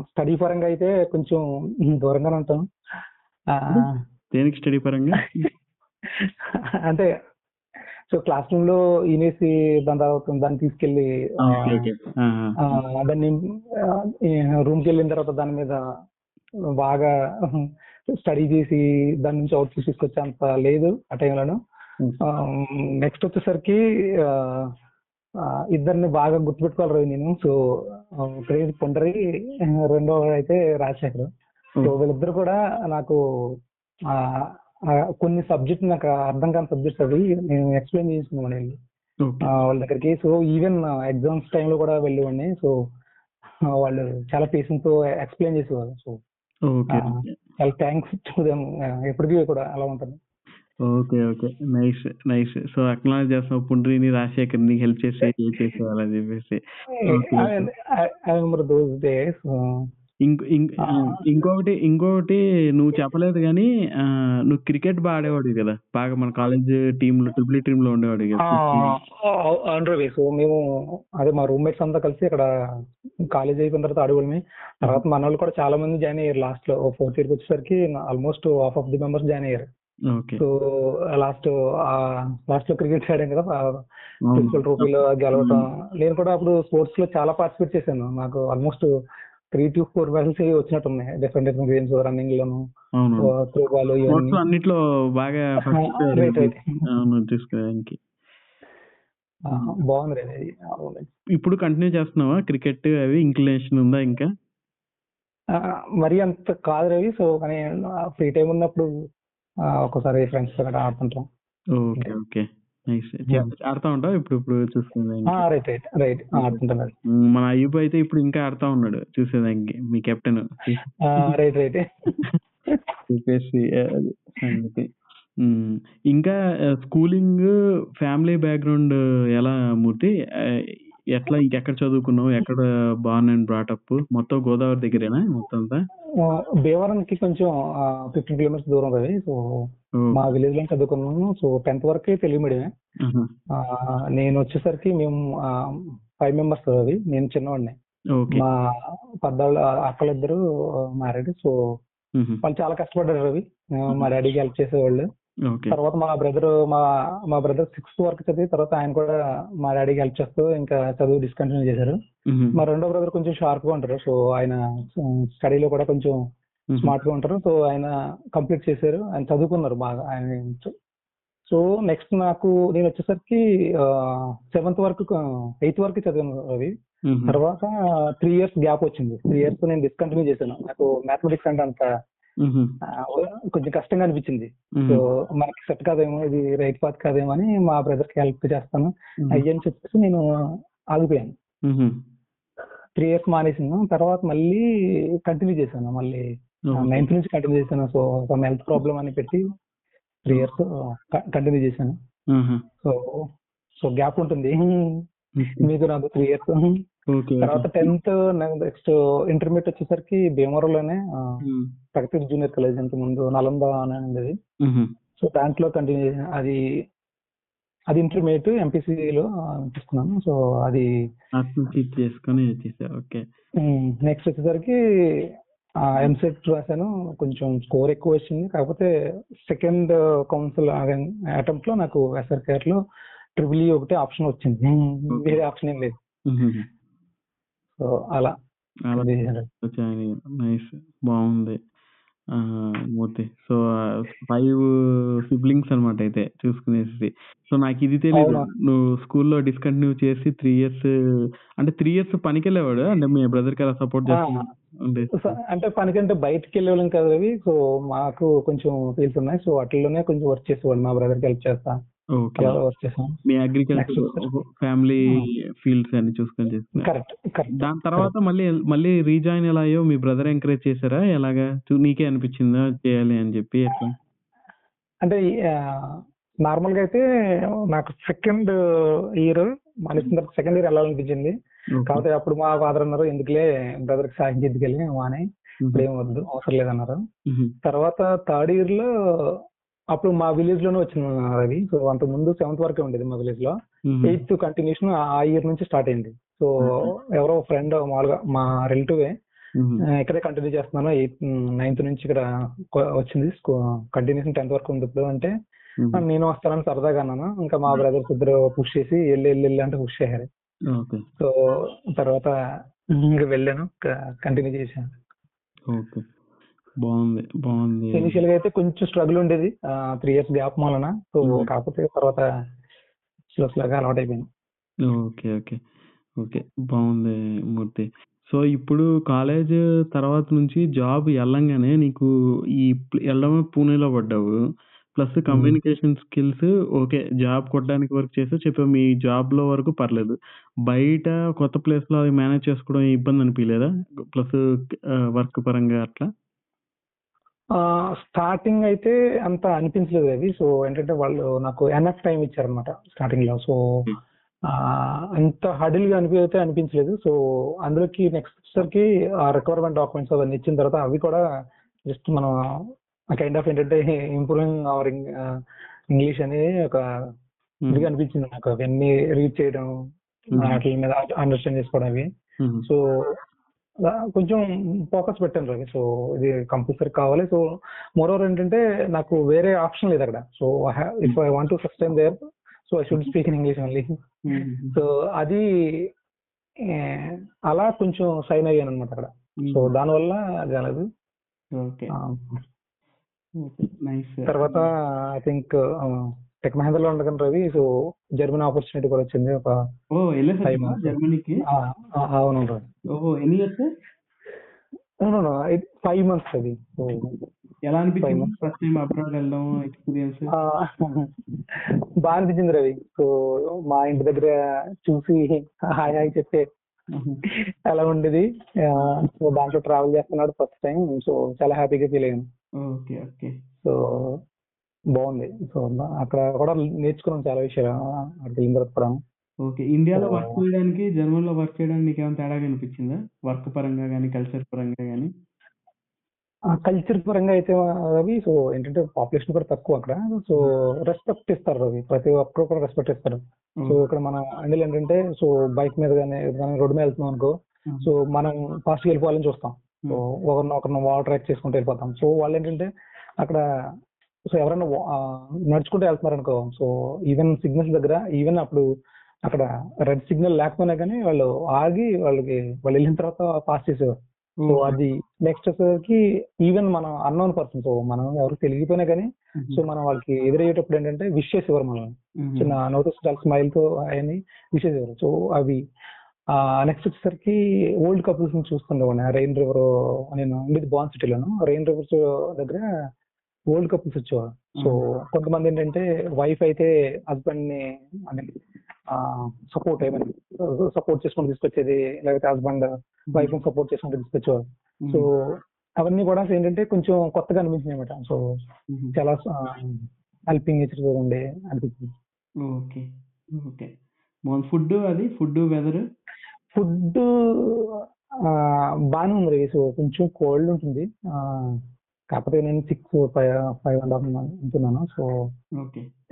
B: స్టడీ పరంగా అయితే కొంచెం దూరంగానే ఉంటాం.
A: దేనికి స్టడీ పరంగా
B: అంటే సో క్లాస్ రూమ్ లో ఈనేసి దాని తర్వాత దాన్ని తీసుకెళ్లి దాన్ని రూమ్కి వెళ్ళిన తర్వాత దాని మీద బాగా స్టడీ చేసి దాని నుంచి అవుట్ తీసుకొచ్చే అంత లేదు ఆ టైంలో. నెక్స్ట్ వచ్చేసరికి ఇద్దరిని బాగా గుర్తుపెట్టుకోవాలి నేను. సో ఒకటి పొండరి, రెండో అయితే రాజశేఖర్. సో వీళ్ళిద్దరు కూడా నాకు కొన్ని సబ్జెక్ట్ నాకు అర్థం కాని సబ్జెక్ట్స్ అవి నేను ఎక్స్ప్లెయిన్ చేసుకున్నాను వెళ్ళి వాళ్ళ దగ్గరికి. సో ఈవెన్ ఎగ్జామ్స్ టైంలో కూడా వెళ్ళేవాడిని. సో వాళ్ళు చాలా పేషెన్స్ తో ఎక్స్ప్లెయిన్ చేసేవారు. సో చాలా థ్యాంక్స్ టు దెమ్, ఎప్పటికీ కూడా అలా ఉంటుంది.
A: Okay okay, nice nice. So acknowledge చేస్తాం పుండ్రిని, రాజశేఖర్ని హెల్ప్ చేసేవాళ్ళని చెప్పేసి.
B: I remember those days.
A: ఇంకొకటి నువ్వు చెప్పలేదు కానీ నువ్వు క్రికెట్ బాగా ఆడేవాడు కదా, బాగా మన కాలేజ్ టీమ్ లో ట్రిపుల్ టీమ్ లో ఉండేవాడు కదా.
B: అవును. సో మేము అదే మా రూమ్మేట్స్ అంతా కలిసి ఇక్కడ కాలేజ్ అయిపోయిన తర్వాత ఆడేవాళ్ళమి. తర్వాత మన వాళ్ళు కూడా చాలా మంది జాయిన్ అయ్యారు. లాస్ట్ లో 4th ఇయర్ వచ్చేసరికి almost half of the members join అయ్యారు. సో లాస్ట్ లో క్రికెట్ ఆడాం కదా, ప్రిన్సిపల్ ట్రోఫీలో గెలవటం. నేను కూడా అప్పుడు స్పోర్ట్స్ లో చాలా పార్టిసిపేట్ చేశాను. నాకు ఆల్మోస్ట్ 3 to 4 మెడల్స్ వచ్చినట్టున్నాయి డిఫరెంట్ గేమ్స్, రన్నింగ్ లోను, త్రో బాల్,
A: అన్నిట్లో బాగా
B: బాగుంది.
A: ఇప్పుడు కంటిన్యూ చేస్తున్నావా క్రికెట్? అవి ఇంక్లినేషన్ ఉందా ఇంకా?
B: మరీ అంత కాదు రవి. సో కానీ ఫ్రీ టైం ఉన్నప్పుడు ఒకసారి ఫ్రెండ్స్ తో ఆడుతుంటాం.
A: ఓకే ఓకే, ఆడుతా ఉంటావు ఇప్పుడు చూసుకునేదానికి?
B: రైట్ ఆడుతుంటాను.
A: మన అయ్యూబ్ అయితే ఇప్పుడు ఇంకా ఆడుతా ఉన్నాడు చూసేదానికి, మీ కెప్టెన్.
B: రైట్
A: చెప్పేసి సంగతి. ఇంకా స్కూలింగ్ ఫ్యామిలీ బ్యాక్గ్రౌండ్ ఎలా మూర్తి? ఎట్లా ఇంకెక్కడ చదువుకున్నావు? ఎక్కడ బార్న్ అండ్ బ్రాటప్? మొత్తం గోదావరి దగ్గరేనా మొత్తం అంతా?
B: భీమవరంకి కొంచెం 15 కిలోమీటర్స్ దూరం రవి. సో మా విలేజ్ లో చదువుకున్నాను. సో 10th వరకే తెలుగు మీడియమే. నేను వచ్చేసరికి మేము 5 మెంబర్స్ రవి. నేను చిన్నవాడిని. మా పెద్దవాళ్ళు అక్కలిద్దరు మ్యారీడ్. సో వాళ్ళు చాలా కష్టపడ్డారు రవి. మా డాడీకి హెల్ప్ చేసేవాళ్ళు. తర్వాత మా బ్రదర్ 6th వరకు చదివి తర్వాత ఆయన కూడా మా డాడీకి హెల్ప్ చేస్తూ ఇంకా చదువు డిస్కంటిన్యూ చేశారు. మా రెండో బ్రదర్ కొంచెం షార్ప్ గా ఉంటారు. సో ఆయన స్టడీలో కూడా కొంచెం స్మార్ట్ గా ఉంటారు. సో ఆయన కంప్లీట్ చేశారు, ఆయన చదువుకున్నారు బాగా ఆయన. సో నెక్స్ట్ నేను వచ్చేసరికి 7th వరకు 8th వరకు చదివాను రవి. తర్వాత 3 years గ్యాప్ వచ్చింది. 3 years నేను డిస్కంటిన్యూ చేశాను. నాకు మ్యాథమెటిక్స్ అంటే అంత కొంచెం కష్టంగా అనిపించింది. సో మనకి సెట్ కాదేమో, ఇది రైట్ పాత్ కాదేమో అని మా బ్రదర్ కి హెల్ప్ చేస్తాను అయ్యని చెప్పేసి నేను ఆగిపోయాను. 3 years మానేసాను. తర్వాత మళ్ళీ కంటిన్యూ చేశాను. మళ్ళీ 9th నుంచి కంటిన్యూ చేశాను. సో సమ్ హెల్త్ ప్రాబ్లమ్ అని పెట్టి 3 years కంటిన్యూ చేశాను. సో గ్యాప్ ఉంటుంది మీకు నాకు 3 years. తర్వాత 10th నెక్స్ట్ ఇంటర్మీడియట్ వచ్చేసరికి భీమవరంలోనే ప్రగతి జూనియర్ కాలేజ్, అంత ముందు నలంద అని ఉండేది. సో దాంట్లో కంటిన్యూ చేశాను. అది ఇంటర్మీడియట్ ఎంపీసీలో తీసుకున్నాను. సో అది
A: చేసుకొని. నెక్స్ట్
B: వచ్చేసరికి ఎంసెట్ రాశాను, కొంచెం స్కోర్ ఎక్కువ వచ్చింది. కాకపోతే సెకండ్ కౌన్సిల్ అటెంప్ట్ లో నాకు SRKR లో ట్రిపుల్ ఒకటే ఆప్షన్ వచ్చింది, వేరే ఆప్షన్ ఏం లేదు. సో అలా
A: నైస్, బాగుంది. మూర్తి, సో 5 సిబ్లింగ్స్ అనమాట అయితే చూసుకునేసి. సో నాకు ఇది తెలియదు, నువ్వు స్కూల్లో డిస్కంటిన్యూ చేసి 3 ఇయర్స్, అంటే 3 ఇయర్స్ పనికి వెళ్ళేవాడు, అంటే మీ బ్రదర్ కి అలా సపోర్ట్ చేస్తా
B: అంటే పనికంటే బయటకి వెళ్ళేవాళ్ళం కదా రవి. సో మాకు కొంచెం ఫీల్స్ ఉన్నాయి, సో వాటిల్లోనే కొంచెం వర్క్ చేసేవాళ్ళు, మా బ్రదర్ కి హెల్ప్ చేస్తా. వర్క్ చేసాం.
A: మీ అగ్రికల్చర్ ఫ్యామిలీ ఫీల్డ్స్ అన్ని చూసుకొని చేస్తా.
B: కరెక్ట్.
A: దాని తర్వాత మళ్ళీ రీజాయిన్ ఎలా అయ్యో, మీ బ్రదర్ ఎంకరేజ్ చేశారా ఎలాగా, నీకే అనిపించిందా చేయాలి అని చెప్పి ఎట్లా?
B: అంటే నార్మల్ గా అయితే నాకు సెకండ్ ఇయర్ మానేసిన తర్వాత సెకండ్ ఇయర్ వెళ్ళాలనిపించింది. కాకపోతే అప్పుడు మా ఫాదర్ అన్నారు, ఎందుకులే బ్రదర్ కి సాయం చేద్దుకెళ్ళి మానే, ఇప్పుడేం వద్దు అవసరం లేదన్నారు. తర్వాత థర్డ్ ఇయర్ లో అప్పుడు మా విలేజ్ లోనే వచ్చిన రవి. సో అంత ముందు 7th వరకే ఉండేది మా విలేజ్ లో. 8th కంటిన్యూషన్ ఆ ఇయర్ నుంచి స్టార్ట్ అయింది. సో ఎవరో ఫ్రెండ్ మామూలుగా మా రిలేటివే ఇక్కడే కంటిన్యూ చేస్తున్నాను, 9th నుంచి ఇక్కడ వచ్చింది కంటిన్యూషన్ 10th వరకు ఉంది ఇప్పుడు అంటే, నేను వస్తానని సరదాగా అన్నాను. ఇంకా మా బ్రదర్స్ ఇద్దరు పుష్ చేసి వెళ్ళి అంటే పుష్ చేశారు. సో తర్వాత ఇంకా వెళ్ళాను, కంటిన్యూ చేశాను.
A: బాగుంది.
B: ఇనిషియల్ గా అయితే కొంచెం స్ట్రగుల్ ఉండేది 3 ఇయర్స్ గ్యాప్ మూలన. సో కాకపోతే తర్వాత స్లోగా అలవాటు అయిపోయింది.
A: ఓకే, బాగుంది మూర్తి. సో ఇప్పుడు కాలేజ్ తర్వాత నుంచి జాబ్ వెళ్ళంగానే నీకు వెళ్ళడం పూణేలో పడ్డావు, plus communication skills okay, job కొట్టడానికి వర్క్ చేసి చెప్పావు, మీ జాబ్ లో వరకు పర్లేదు, బయట కొత్త ప్లేస్ లో అది మేనేజ్ చేసుకోవడం ఇబ్బంది అనిపించలేదా, ప్లస్ వర్క్ పరంగా అట్లా?
B: స్టార్టింగ్ అయితే అంత అనిపించలేదు అది. సో ఏంటంటే వాళ్ళు నాకు ఎన్ఎఫ్ టైం ఇచ్చారనమాట స్టార్టింగ్ లో. సో అంత హడిల్ గా అనిపించలేదు. సో అందులోకి నెక్స్ట్ కి రిక్వైర్మెంట్ డాక్యుమెంట్స్ అవన్నీ ఇచ్చిన తర్వాత అవి కూడా జస్ట్ మనం కైండ్ ఆఫ్ ఏంటంటే ఇంప్రూవింగ్ అవర్ ఇంగ్లీష్ అనేది ఒక ఇదిగా అనిపించింది నాకు. అవన్నీ రీడ్ చేయడం, వాటి మీద అండర్స్టాండ్ చేసుకోవడం అవి. సో కొంచెం ఫోకస్ పెట్టాను రవి. సో ఇది కంపల్సరీ కావాలి. సో మోర్ ఓవర్ ఏంటంటే నాకు వేరే ఆప్షన్ లేదు అక్కడ. So if I want to sustain there, so I should speak in English only. So అది అలా కొంచెం సైన్ అయ్యాను అనమాట అక్కడ. సో దానివల్ల కాలేదు. తర్వాత ఐ థింక్ టెక్ మహేంద్రలో ఉండగానే రవి, సో జర్మనీ ఆపర్చునిటీ కూడా వచ్చింది. ఒక
A: జర్మనీకి.
B: అవును రవి. 5 months అది.
A: ఎలా అనిపించింది ఫస్ట్ టైం అబ్రాడ్ వెళ్ళడం ఎక్స్పీరియన్స్?
B: బాగా అనిపించింది రవి. సో మా ఇంటి దగ్గర చూసి హాయ్ హాయ్ చెప్పే అలా ఉండేది. సో దాంట్లో ట్రావెల్ చేస్తున్నాడు ఫస్ట్ టైం. సో చాలా హ్యాపీగా ఫీల్ అయ్యాను. సో బాగుంది. సో అక్కడ కూడా నేర్చుకున్నాం చాలా విషయాలు అక్కడికి వెళ్ళిన తర్వాత కూడా.
A: ఇండియాలో వర్క్ చేయడానికి జర్మనీలో వర్క్ చేయడానికి మీకు ఏమైనా తేడా అనిపించిందా, వర్క్ పరంగా కానీ కల్చర్ పరంగా కానీ?
B: కల్చర్ పరంగా అయితే రవి, సో ఏంటంటే పాపులేషన్ కూడా తక్కువ అక్కడ. సో రెస్పెక్ట్ ఇస్తారు రవి, ప్రతి ఒక్కరు కూడా రెస్పెక్ట్ ఇస్తారు. సో ఇక్కడ మన ఇండియాలో ఏంటంటే, సో బైక్ మీద కానీ రోడ్డు మీద వెళ్తున్నాం అనుకో, సో మనం ఫాస్ట్ గా వెళ్ళిపోవాలని చూస్తాం. సో ఒకరిని వాటర్ ట్రాక్ చేసుకుంటూ వెళ్ళిపోతాం. సో వాళ్ళు ఏంటంటే అక్కడ, సో ఎవరైనా నడుచుకుంటూ వెళ్తున్నారు అనుకో, సో ఈవెన్ సిగ్నల్స్ దగ్గర, ఈవెన్ అప్పుడు అక్కడ రెడ్ సిగ్నల్ లేకపోయినా కానీ వాళ్ళు ఆగి వాళ్ళు వెళ్ళిన తర్వాత పాస్ చేసేవారు. సో అది నెక్స్ట్ వచ్చేసరికి ఈవెన్ మనం అన్నోన్ పర్సన్, సో మనం ఎవరు తెలియకపోయినా కానీ, సో మనం వాళ్ళకి ఎదురయ్యేటప్పుడు ఏంటంటే విష్ చేసేవారు, మనం చిన్న నోటీస్ చాలా స్మైల్ తో అవన్నీ విష్ చేసేవారు. సో అవి నెక్స్ట్ వచ్చేసరికి ఓల్డ్ కపుల్స్ ని చూస్తుండేవాడిని. రెయిన్ రివర్, నేను ఉండేది బాన్ సిటీలోను, రెయిన్ రివర్స్ దగ్గర ఓల్డ్ కపుల్స్ వచ్చేవారు. సో కొంతమంది ఏంటంటే వైఫ్ అయితే హస్బెండ్ ని సపోర్ట్ చేసుకుని తీసుకొచ్చేది, లేకపోతే హస్బెండ్ వైఫ్ ని సపోర్ట్ చేసుకుంటూ తీసుకొచ్చేవారు. సో అవన్నీ కూడా ఏంటంటే కొంచెం కొత్తగా అనిపించింది అనమాట. సో చాలా హెల్పింగ్ నేచర్ ఉండే అనిపించింది.
A: ఫుడ్ వెదర్
B: బాగానే ఉంది. సో కొంచెం కోల్డ్ ఉంటుంది. కాకపోతే నేను 5.5 ఉంటున్నాను. సో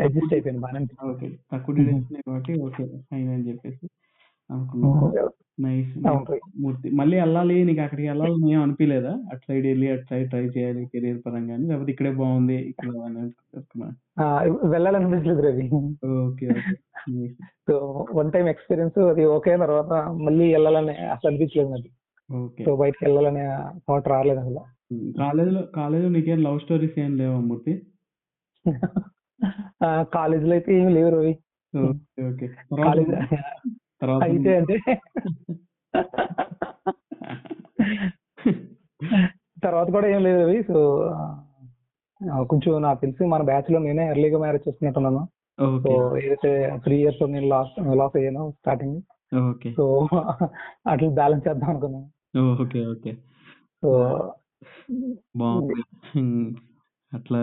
B: అడ్జస్ట్ అయిపోయాను, బాగానే
A: తక్కువ డేస్ కాబట్టి ఓకే ఫైన్ అని చెప్పేసి. అనుకున్నాను. నైస్.
B: అవును రవి.
A: మూర్తి మళ్ళీ వెళ్ళాలి, నీకు అక్కడికి వెళ్ళాలని ఏం అనిపించలేదా? అటు సైడ్ వెళ్ళి అటు సైడ్ ట్రై చేయాలి కెరీర్ పరంగా అని, లేకపోతే ఇక్కడే బాగుంది ఇక్కడ అని అనుకున్నా?
B: వెళ్ళాలనిపించలేదు Ravi.
A: Okay okay. Nice.
B: So one time experience అది ఓకే, తర్వాత మళ్ళీ వెళ్ళాలని అసలు అనిపించలేదు నాకు.
A: ఓకే.
B: సో బయటకు వెళ్ళాలనే థాట్ రాలేదు అసలు.
A: కాలేజీలో నీకేం లవ్ స్టోరీస్ ఏం లేవా మూర్తి?
B: కాలేజీలో అయితే ఏమి లేవు రవి.
A: Okay okay.
B: కాలేజ్
A: తర్వాత
B: అయితే అంటే తర్వాత కూడా ఏం లేదు రవి. సో కొంచెం నాకు తెలిసి మన బ్యాచ్ లో నేనే ఎర్లీగా మ్యారేజ్ చేసుకున్నట్టున్నాను. సో
A: ఓకే
B: ఏదైతే 3 years నేను లాస్ అయ్యాను స్టార్టింగ్.
A: ఓకే
B: సో అట్లా బ్యాలెన్స్ చేద్దాం అనుకున్నాను.
A: Okay okay.
B: సో
A: బాగుంది. అట్లా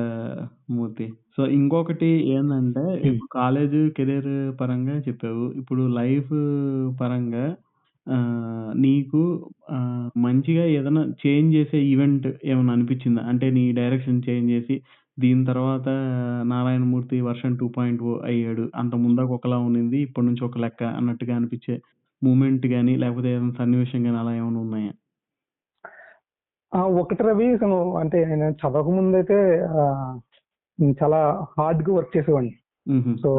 A: మూర్తి. సో ఇంకొకటి ఏందంటే, ఇప్పుడు కాలేజ్ కెరీర్ పరంగా చెప్పావు. ఇప్పుడు లైఫ్ పరంగా నీకు మంచిగా ఏదైనా చేంజ్ చేసే ఈవెంట్ ఏమన్నా అనిపించిందా? అంటే నీ డైరెక్షన్ చేంజ్ చేసి దీని తర్వాత నారాయణమూర్తి వర్షన్ 2.0 అయ్యాడు. అంత ముందాక ఒకలా ఉన్నింది, ఇప్పటి నుంచి ఒక లెక్క అన్నట్టుగా అనిపించే మూమెంట్ గాని, లేకపోతే ఏదైనా సన్నివేశం గాని అలా ఏమైనా ఉన్నాయా?
B: ఒకటి రవి, అంటే నేను చదవక ముందు అయితే చాలా హార్డ్ గా వర్క్ చేసేవాడిని. సో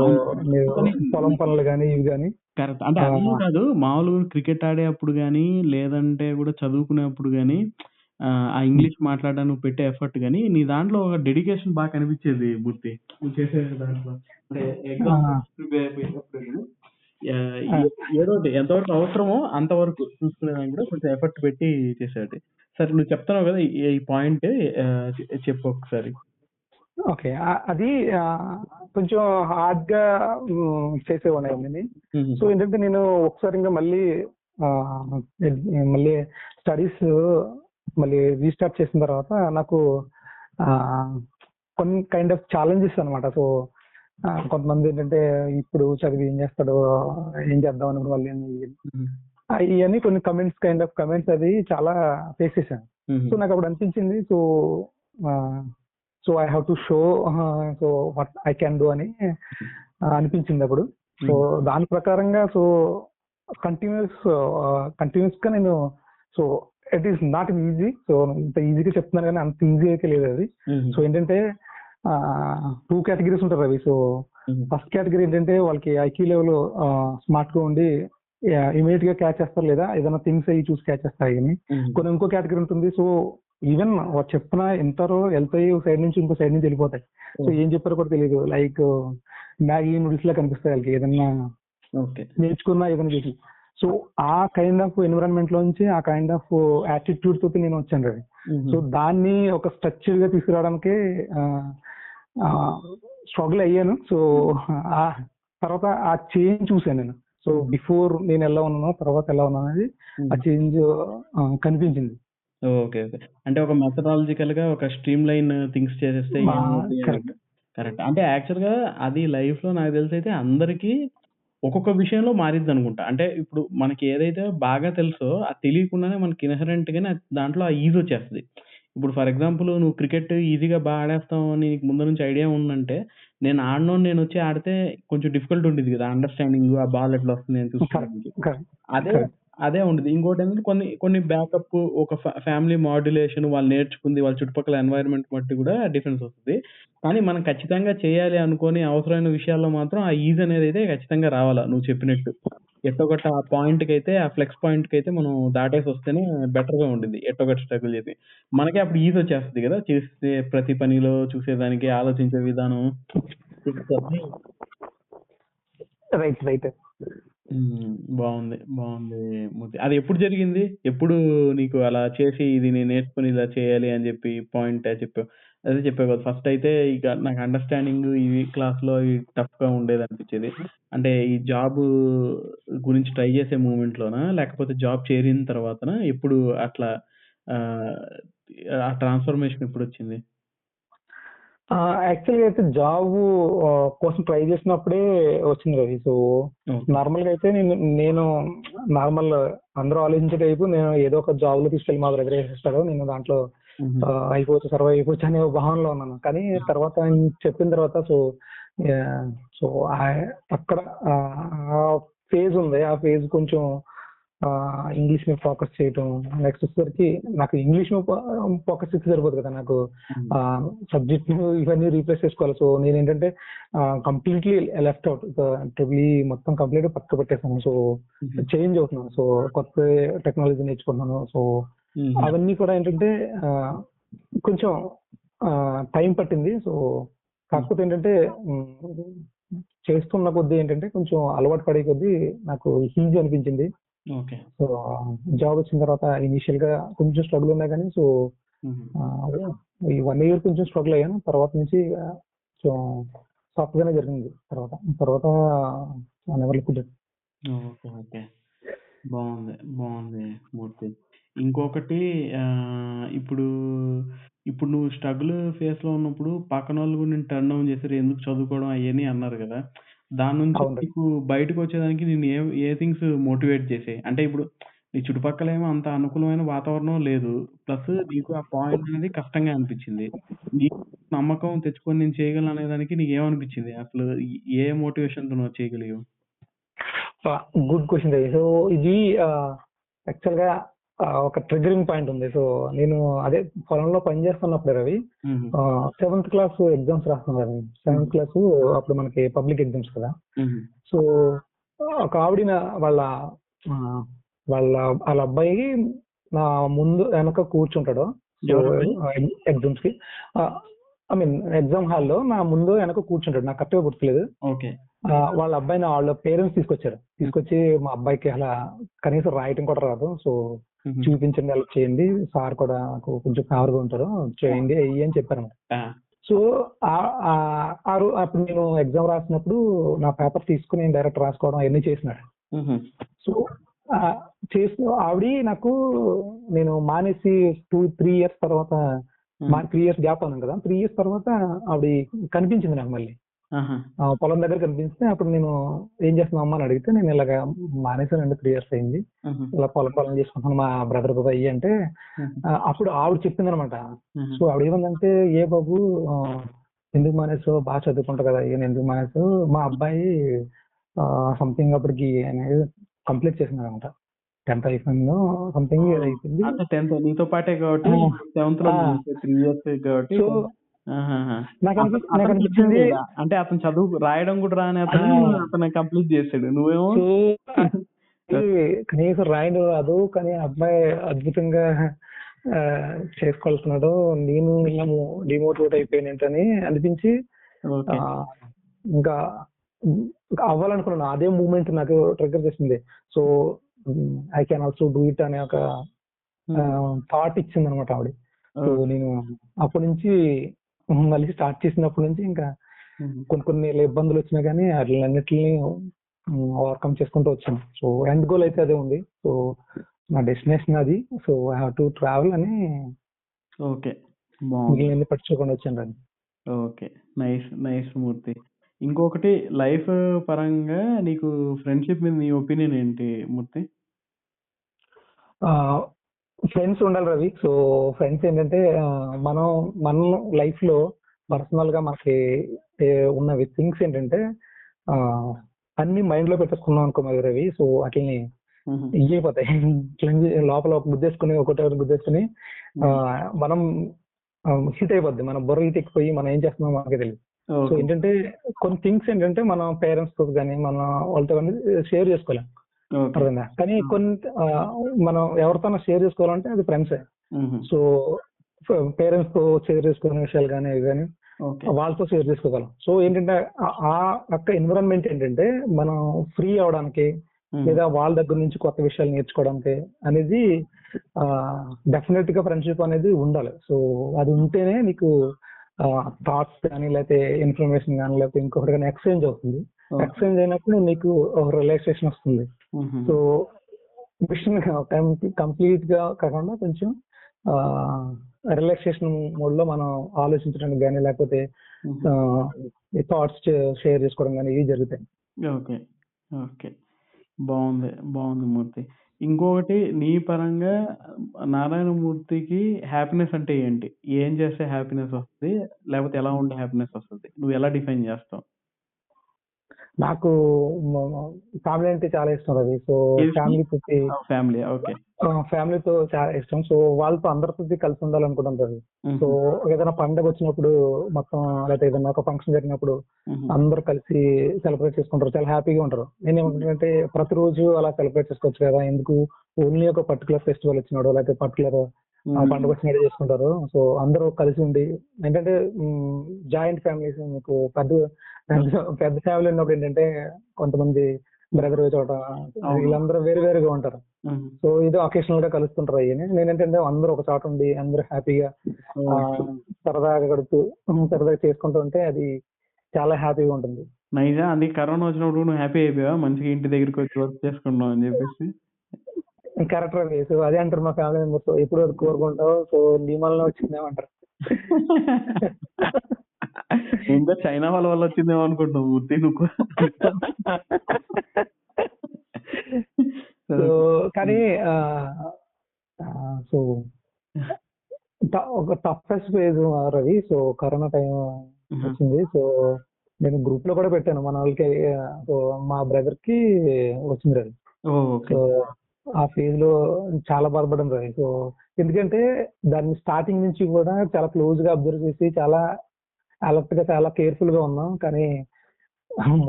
B: మీరు పొలం పనులు కానీ ఇవి కానీ
A: కరెక్ట్. అంటే అదే కాదు, మామూలుగా క్రికెట్ ఆడేటప్పుడు గానీ, లేదంటే కూడా చదువుకునేప్పుడు గానీ, ఆ ఇంగ్లీష్ మాట్లాడడానికి పెట్టే ఎఫర్ట్ గానీ, నీ దాంట్లో ఒక డెడికేషన్ బాగా కనిపించేది మూర్తి. నువ్వు చేసే దాంట్లో. అంటే ఎగ్జామ్స్ ప్రిపేర్ అయిపోయేటప్పుడు గానీ, ఏదోటి ఎంతవరకు అవసరమో అంతవరకు చూసుకునేదానికి కూడా కొంచెం ఎఫర్ట్ పెట్టి చేసేది. సరే, నువ్వు చెప్తున్నావు కదా ఈ పాయింట్, చెప్పు ఒకసారి.
B: ఓకే, అది కొంచెం హార్డ్ గా చేసేవాడిని. సో ఏంటంటే నేను ఒకసారి ఇంకా మళ్ళీ స్టడీస్ మళ్ళీ రీస్టార్ట్ చేసిన తర్వాత నాకు కొన్ని కైండ్ ఆఫ్ ఛాలెంజెస్ అనమాట. సో కొంతమంది ఏంటంటే ఇప్పుడు చదివి ఏం చేస్తాడు, ఏం చేద్దాం అని వాళ్ళు ఇవన్నీ కొన్ని కైండ్ ఆఫ్ కమెంట్స్ అది చాలా ఫేస్ చేశాను. సో నాకు అప్పుడు అనిపించింది, so I have to show so what I can do అని అనిపించింది అప్పుడు. సో దాని ప్రకారంగా సో కంటిన్యూస్ గా నేను, so it is not easy. So ఇంత ఈజీగా చెప్తున్నాను కానీ అంత ఈజీ అయితే లేదు అది. సో ఏంటంటే 2 కేటగిరీస్ ఉంటారు అవి. సో ఫస్ట్ కేటగిరీ ఏంటంటే వాళ్ళకి ఐక్యూ లెవెల్ స్మార్ట్ గా ఉండి ఇమీడియట్ గా క్యాచ్ చేస్తారు, లేదా ఏదైనా థింగ్స్ అవి చూసి క్యాచ్ చేస్తారు. కానీ కొన్ని ఇంకో కేటగిరీ ఉంటుంది. సో ఈవెన్ చెప్పినా ఎంతారో వెళ్తాయి, సైడ్ నుంచి ఇంకో సైడ్ నుంచి వెళ్ళిపోతాయి. సో ఏం చెప్పారో కూడా తెలియదు. లైక్ మ్యాగీ నూడిల్స్ లా కనిపిస్తాయి వాళ్ళకి, ఏదన్నా నేర్చుకున్నా ఏదైనా చేసి. సో ఆ కైండ్ ఆఫ్ ఎన్విరాన్మెంట్ లోంచి, ఆ కైండ్ ఆఫ్ యాటిట్యూడ్ తోటి నేను వచ్చాను రవి. సో దాన్ని ఒక స్ట్రక్చర్ గా తీసుకురావడానికి స్ట్రగుల్ అయ్యాను. సో ఆ తర్వాత ఆ చేంజ్ చూసాను నేను. సో బిఫోర్ నేను ఎలా ఉన్నానో తర్వాత ఎలా ఉన్నాను అనేది ఆ చేంజ్ కనిపించింది.
A: Okay okay. అంటే ఒక మెథడాలజికల్ గా ఒక స్ట్రీమ్ లైన్ థింగ్స్ చేసేస్తే కరెక్ట్. అంటే యాక్చువల్ గా అది లైఫ్ లో నాకు తెలిసి అయితే అందరికి ఒక్కొక్క విషయంలో మారిద్ది అనుకుంటా. అంటే ఇప్పుడు మనకి ఏదైతే బాగా తెలుసో అది తెలియకుండానే మనకి ఇన్హరెంట్ గానే దాంట్లో ఆ ఈజ్ వచ్చేస్తుంది. ఇప్పుడు ఫర్ ఎగ్జాంపుల్ నువ్వు క్రికెట్ ఈజీగా బాగా ఆడేస్తావు అని నీకు ముందు నుంచి ఐడియా ఉందంటే, నేను వచ్చి ఆడితే కొంచెం డిఫికల్ట్ ఉండేది కదా అండర్స్టాండింగ్, ఆ బాల్ ఎట్లా వస్తుంది అని చూసుకోవడానికి. అదే ఉండదు. ఇంకోటి ఏంటంటే కొన్ని బ్యాకప్, ఒక ఫ్యామిలీ మాడ్యులేషన్, వాళ్ళు నేర్చుకుంది, వాళ్ళ చుట్టుపక్కల ఎన్వైరన్మెంట్ బట్టి కూడా డిఫరెన్స్ వస్తుంది. కానీ మనం ఖచ్చితంగా చేయాలి అనుకోని అవసరమైన విషయాల్లో మాత్రం ఆ ఈజ్ అనేది అయితే ఖచ్చితంగా రావాలా నువ్వు చెప్పినట్టు. ఎట్టొకటి ఆ పాయింట్కి అయితే, ఆ ఫ్లెక్స్ పాయింట్కి అయితే మనం దాటేసి వస్తేనే బెటర్ గా ఉండింది. ఎట్టొకటి స్ట్రగుల్ చేసి మనకి అప్పుడు ఈజ్ వచ్చేస్తుంది కదా, చేసే ప్రతి పనిలో చూసేదానికి, ఆలోచించే విధానం.
B: రైట్.
A: బాగుంది మూర్తి. అది ఎప్పుడు జరిగింది? ఎప్పుడు నీకు అలా చేసి ఇది నేను నేర్చుకుని ఇలా చేయాలి అని చెప్పి పాయింట్ చెప్పావు? అదే చెప్పావు కదా, ఫస్ట్ అయితే ఇక నాకు అండర్స్టాండింగ్ ఇవి క్లాస్ లో టఫ్ గా ఉండేది అనిపించేది. అంటే ఈ జాబ్ గురించి ట్రై చేసే మూమెంట్ లోనా, లేకపోతే జాబ్ చేరిన తర్వాతనా, ఎప్పుడు అట్లా ఆ ట్రాన్స్ఫర్మేషన్ ఎప్పుడు వచ్చింది?
B: యాక్చువల్గా అయితే జాబ్ కోసం ట్రై చేసినప్పుడే వచ్చింది రవి. సో నార్మల్ గా అయితే నేను నార్మల్ అందరూ ఆలోచించే టైపు, నేను ఏదో ఒక జాబ్ లో తీసుకెళ్ళి మా బ్రదర్ వేసేస్తాడు, నేను దాంట్లో సర్వైవ్ అయిపోవచ్చు అనే భావనలో ఉన్నాను. కానీ తర్వాత చెప్పిన తర్వాత సో అక్కడ ఫేజ్ ఉంది. ఆ ఫేజ్ కొంచెం ఇంగ్లీష్ మీద ఫోకస్ చేయటం. నెక్స్ట్ వచ్చేసరికి నాకు ఇంగ్లీష్ మీద ఫోకస్ చేస్తే సరిపోదు కదా, నాకు సబ్జెక్ట్ ఇవన్నీ రీప్లేస్ చేసుకోవాలి. సో నేనేంటంటే కంప్లీట్లీ లెఫ్ట్ అవుట్, ట్రిపుల్ మొత్తం కంప్లీట్ పక్క పెట్టేసాను. సో చేంజ్ అవుతున్నాను. సో కొత్త టెక్నాలజీ నేర్చుకుంటున్నాను. సో అవన్నీ కూడా ఏంటంటే కొంచెం టైం పట్టింది. సో కాకపోతే ఏంటంటే చేస్తున్న కొద్దీ ఏంటంటే కొంచెం అలవాటు పడే కొద్దీ నాకు ఈజీ అనిపించింది.
A: ఓకే.
B: సో జాబ్ వచ్చిన తర్వాత ఇనిషియల్ గా కొంచెం స్ట్రగుల్ ఉన్నాయి కానీ, సో ఈ 1 year కొంచెం స్ట్రగుల్ అయ్యాను. తర్వాత నుంచి సో సాఫ్ట్ గానే జరిగింది. తర్వాత never looked back.
A: Okay. Okay. బాగుంది. బాగుంది మూర్తి. ఇంకొకటి ఇప్పుడు ఇప్పుడు నువ్వు స్ట్రగుల్ ఫేస్ లో ఉన్నప్పుడు పక్కనోళ్ళు కూడా నేను టర్న్ డౌన్ చేశారు, ఎందుకు చదువుకోవడం అయ్యని అన్నారు కదా. దాని నుంచి
B: అవునండి.
A: నీకు బయటకు వచ్చేదానికి నేను ఏ థింగ్స్ మోటివేట్ చేసాయి? అంటే ఇప్పుడు నీ చుట్టుపక్కల ఏమో అంత అనుకూలమైన వాతావరణం లేదు. ప్లస్ నీకు ఆ పాయింట్ అనేది కష్టంగా అనిపించింది. నీకు నమ్మకం తెచ్చుకొని నేను చేయగలను అనే దానికి నీకు ఏమనిపించింది? అసలు ఏ మోటివేషన్ తో నువ్వు చేయగలిగావు?
B: Good question Ravi. సో ఇది యాక్చువల్ గా ఒక ట్రిగరింగ్ పాయింట్ ఉంది. సో నేను అదే పొలంలో పనిచేస్తున్నప్పుడు రవి, 7th క్లాస్ ఎగ్జామ్స్ రాస్తున్నాను రవి. 7th క్లాస్ అప్పుడు మనకి పబ్లిక్ ఎగ్జామ్స్ కదా. సో ఒక ఆవిడ వాళ్ళ వాళ్ళ వాళ్ళ అబ్బాయి నా ముందు వెనక కూర్చుంటాడు. సో ఎగ్జామ్స్ కి ఐ మీన్ ఎగ్జామ్ హాల్లో నా ముందు వెనక కూర్చుంటాడు. నాకు కరెక్ట్గా గుర్తులేదు. వాళ్ళ అబ్బాయిని వాళ్ళ పేరెంట్స్ తీసుకొచ్చి మా అబ్బాయికి అలా కనీసం రాయటం కూడా రాదు, సో చూపించండి, హెల్ప్ చేయండి, సార్ కూడా నాకు కొంచెం ఫేవర్గా ఉంటారు, చేయండి అయ్యి అని చెప్పారు. సో అప్పుడు నేను ఎగ్జామ్ రాసినప్పుడు నా పేపర్ తీసుకుని నేను డైరెక్ట్ రాసుకోవడం అవన్నీ చేసినాడు. సో చేసిన ఆవిడ నాకు, నేను మానేసి 2-3 years తర్వాత, 3 years గ్యాప్ అన్నాను కదా, 3 years తర్వాత ఆవిడ కనిపించింది నాకు మళ్ళీ పొలం దగ్గర కనిపిస్తే. అప్పుడు నేను ఏం చేస్తున్నావు అమ్మ అని అడిగితే, నేను ఇలాగ మానేసానండి, 3 years అయింది, ఇలా పొలం చేసుకుంటున్నాను మా బ్రదర్ కూడా అయ్యి అంటే, అప్పుడు ఆవిడ చెప్పింది అనమాట. సో ఆవిడ ఏమందంటే, ఏ బాబు ఎందుకు మానేసావు, బాగా చదువుకుంటా కదా, నేను ఎందుకు మానేసావు, మా అబ్బాయి సంథింగ్ అప్పటికి కంప్లీట్ చేసినాడు అనమాట, 10th అయిపోయిందో సంథింగ్ అయిపోయింది.
A: నీతో పాటే కాబట్టి 7th లో 3 years కాబట్టి. సో నాకు అనిపించింది, అంటే అతను చదువు రాయడం కూడా రాని అతను కంప్లీట్ చేసాడు, నువ్వేమో
B: కనీసం రాయడం రాదు కానీ అబ్బాయి అద్భుతంగా చేసుకోవాల్సినాడు, నేను డిమోటివేట్ అయిపోయినట్టని అనిపించి ఇంకా అవ్వాలనుకున్నాను. అదే మూమెంట్ నాకు ట్రిగ్గర్ చేసింది. So I can also do it అనే ఒక థాట్ ఇచ్చింది అనమాట ఆవిడ. సో నేను అప్పటి నుంచి మళ్ళీ స్టార్ట్ చేసినప్పటి నుంచి ఇంకా కొన్ని ఇబ్బందులు వచ్చినా కానీ అన్నిటిని ఓవర్కమ్ చేసుకుంటూ వచ్చాను. సో ఎండ్ గోల్ అయితే అదే ఉంది. సో నా డెస్టినేషన్ అది. So I have to travel అని మిగిలిన పట్టించుకోకుండా వచ్చాను.
A: ఓకే, నైస్ మూర్తి. ఇంకొకటి లైఫ్ పరంగా నీకు ఫ్రెండ్షిప్ మీద నీ ఒపీనియన్ ఏంటి మూర్తి?
B: ఫ్రెండ్స్ ఉండాలి రవి. సో ఫ్రెండ్స్ ఏంటంటే మన లైఫ్ లో పర్సనల్ గా మనకి ఉన్న థింగ్స్ ఏంటంటే అన్ని మైండ్ లో పెట్టేసుకున్నాం అనుకో రవి. సో అట్లని ఇయ్యిపోతాయి, లోపల గుద్దేసుకుని గుద్దేసుకుని మనం హీట్ అయిపోద్ది, మన బుర్ర హీట్ ఎక్కిపోయి మనం ఏం చేస్తున్నాం మనకి తెలియదు. సో ఏంటంటే కొన్ని థింగ్స్ ఏంటంటే మన పేరెంట్స్ తో కానీ మన వాళ్ళతో కానీ షేర్ చేసుకోలేం, అర్థమైందా? కానీ కొన్ని మనం ఎవరితోనో షేర్ చేసుకోవాలంటే అది ఫ్రెండ్సే. సో పేరెంట్స్ తో షేర్ చేసుకునే విషయాలు కానీ అవి కానీ వాళ్ళతో షేర్ చేసుకోగలం. సో ఏంటంటే ఆ యొక్క ఎన్విరాన్మెంట్ ఏంటంటే మనం ఫ్రీ అవడానికి లేదా వాళ్ళ దగ్గర నుంచి కొత్త విషయాలు నేర్చుకోవడానికి అనేది డెఫినెట్ గా ఫ్రెండ్షిప్ అనేది ఉండాలి. సో అది ఉంటేనే నీకు థాట్స్ కానీ లేకపోతే ఇన్ఫర్మేషన్ కానీ లేకపోతే ఇంకొకటి కానీ ఎక్స్చేంజ్ అవుతుంది. ఎక్స్చేంజ్ అయినప్పుడు నీకు ఒక రిలాక్సేషన్ వస్తుంది. సో మిషన్ కంప్లీట్ గా కాకుండా కొంచెం రిలాక్సేషన్ మోడ్ లో మనం ఆలోచించడానికి కానీ లేకపోతే థాట్స్ షేర్ చేసుకోవడం కానీ ఇవి జరుగుతాయి.
A: ఓకే, ఓకే, బాగుంది మూర్తి. ఇంకొకటి నీ పరంగా నారాయణమూర్తికి హ్యాపీనెస్ అంటే ఏంటి? ఏం చేస్తే హ్యాపీనెస్ వస్తుంది, లేకపోతే ఎలా ఉంటే హ్యాపీనెస్ వస్తుంది? నువ్వు ఎలా డిఫైన్ చేస్తావు?
B: నాకు ఫ్యామిలీ అంటే చాలా ఇష్టం రవి. So
A: family. ఓకే.
B: ఫ్యామిలీతో చాలా ఇష్టం. సో వాళ్ళతో అందరితో కలిసి ఉండాలనుకుంటాం రవి. సో ఏదైనా పండగ వచ్చినప్పుడు మొత్తం, లేకపోతే ఏదైనా ఒక ఫంక్షన్ జరిగినప్పుడు అందరూ కలిసి సెలబ్రేట్ చేసుకుంటారు, చాలా హ్యాపీగా ఉంటారు. నేనేమంటానంటే ప్రతిరోజు అలా సెలబ్రేట్ చేసుకోవచ్చు కదా, ఎందుకు ఓన్లీ ఒక పర్టికులర్ ఫెస్టివల్ వచ్చినాడు లేకపోతే పర్టికులర్ పండుగ వచ్చినట్టు చేసుకుంటారు. సో అందరూ కలిసి ఉండి ఏంటంటే జాయింట్ ఫ్యామిలీస్, మీకు పెద్ద ఫ్యామిలీ ఉన్నప్పుడు ఏంటంటే కొంతమంది బ్రదర్ చోట వీళ్ళందరూ వేరు వేరుగా ఉంటారు. సో ఇది అకేషనల్ గా కలుస్తుంటారు. అయ్యి నేనేంటంటే అందరూ ఒక చోట ఉండి అందరూ హ్యాపీగా సరదాగా గడుపుతూ సరదాగా చేసుకుంటూ ఉంటే అది చాలా హ్యాపీగా ఉంటుంది.
A: నైజా అది కరోనా వచ్చినప్పుడు నువ్వు హ్యాపీ అయిపోయావా, మంచిగా ఇంటి దగ్గరికి వచ్చి వర్క్ చేసుకున్నావు అని చెప్పేసి?
B: కరెక్ట్ గా సో అదే అంటారు మా ఫ్యామిలీ మెంబర్స్, ఎప్పుడు కోరుకుంటావు, సో నీ వల్ల వచ్చిందేమంటారు.
A: ఇంకా చైనా వాళ్ళ వల్ల వచ్చిందేమో అనుకుంటున్నావు మూర్తి నువ్వు.
B: సో కానీ సో ఒక toughest phase Ravi. So corona time వచ్చింది. సో నేను గ్రూప్ లో కూడా పెట్టాను మన వాళ్ళకి. సో మా బ్రదర్ కి వచ్చింది రవి. సో ఆ ఫేజ్ లో చాలా బాధపడ్డాను రవి. సో ఎందుకంటే దాన్ని స్టార్టింగ్ నుంచి కూడా చాలా క్లోజ్ గా అబ్జర్వ్ చేసి చాలా అలర్ట్ గా చాలా కేర్ఫుల్ గా ఉన్నాం. కానీ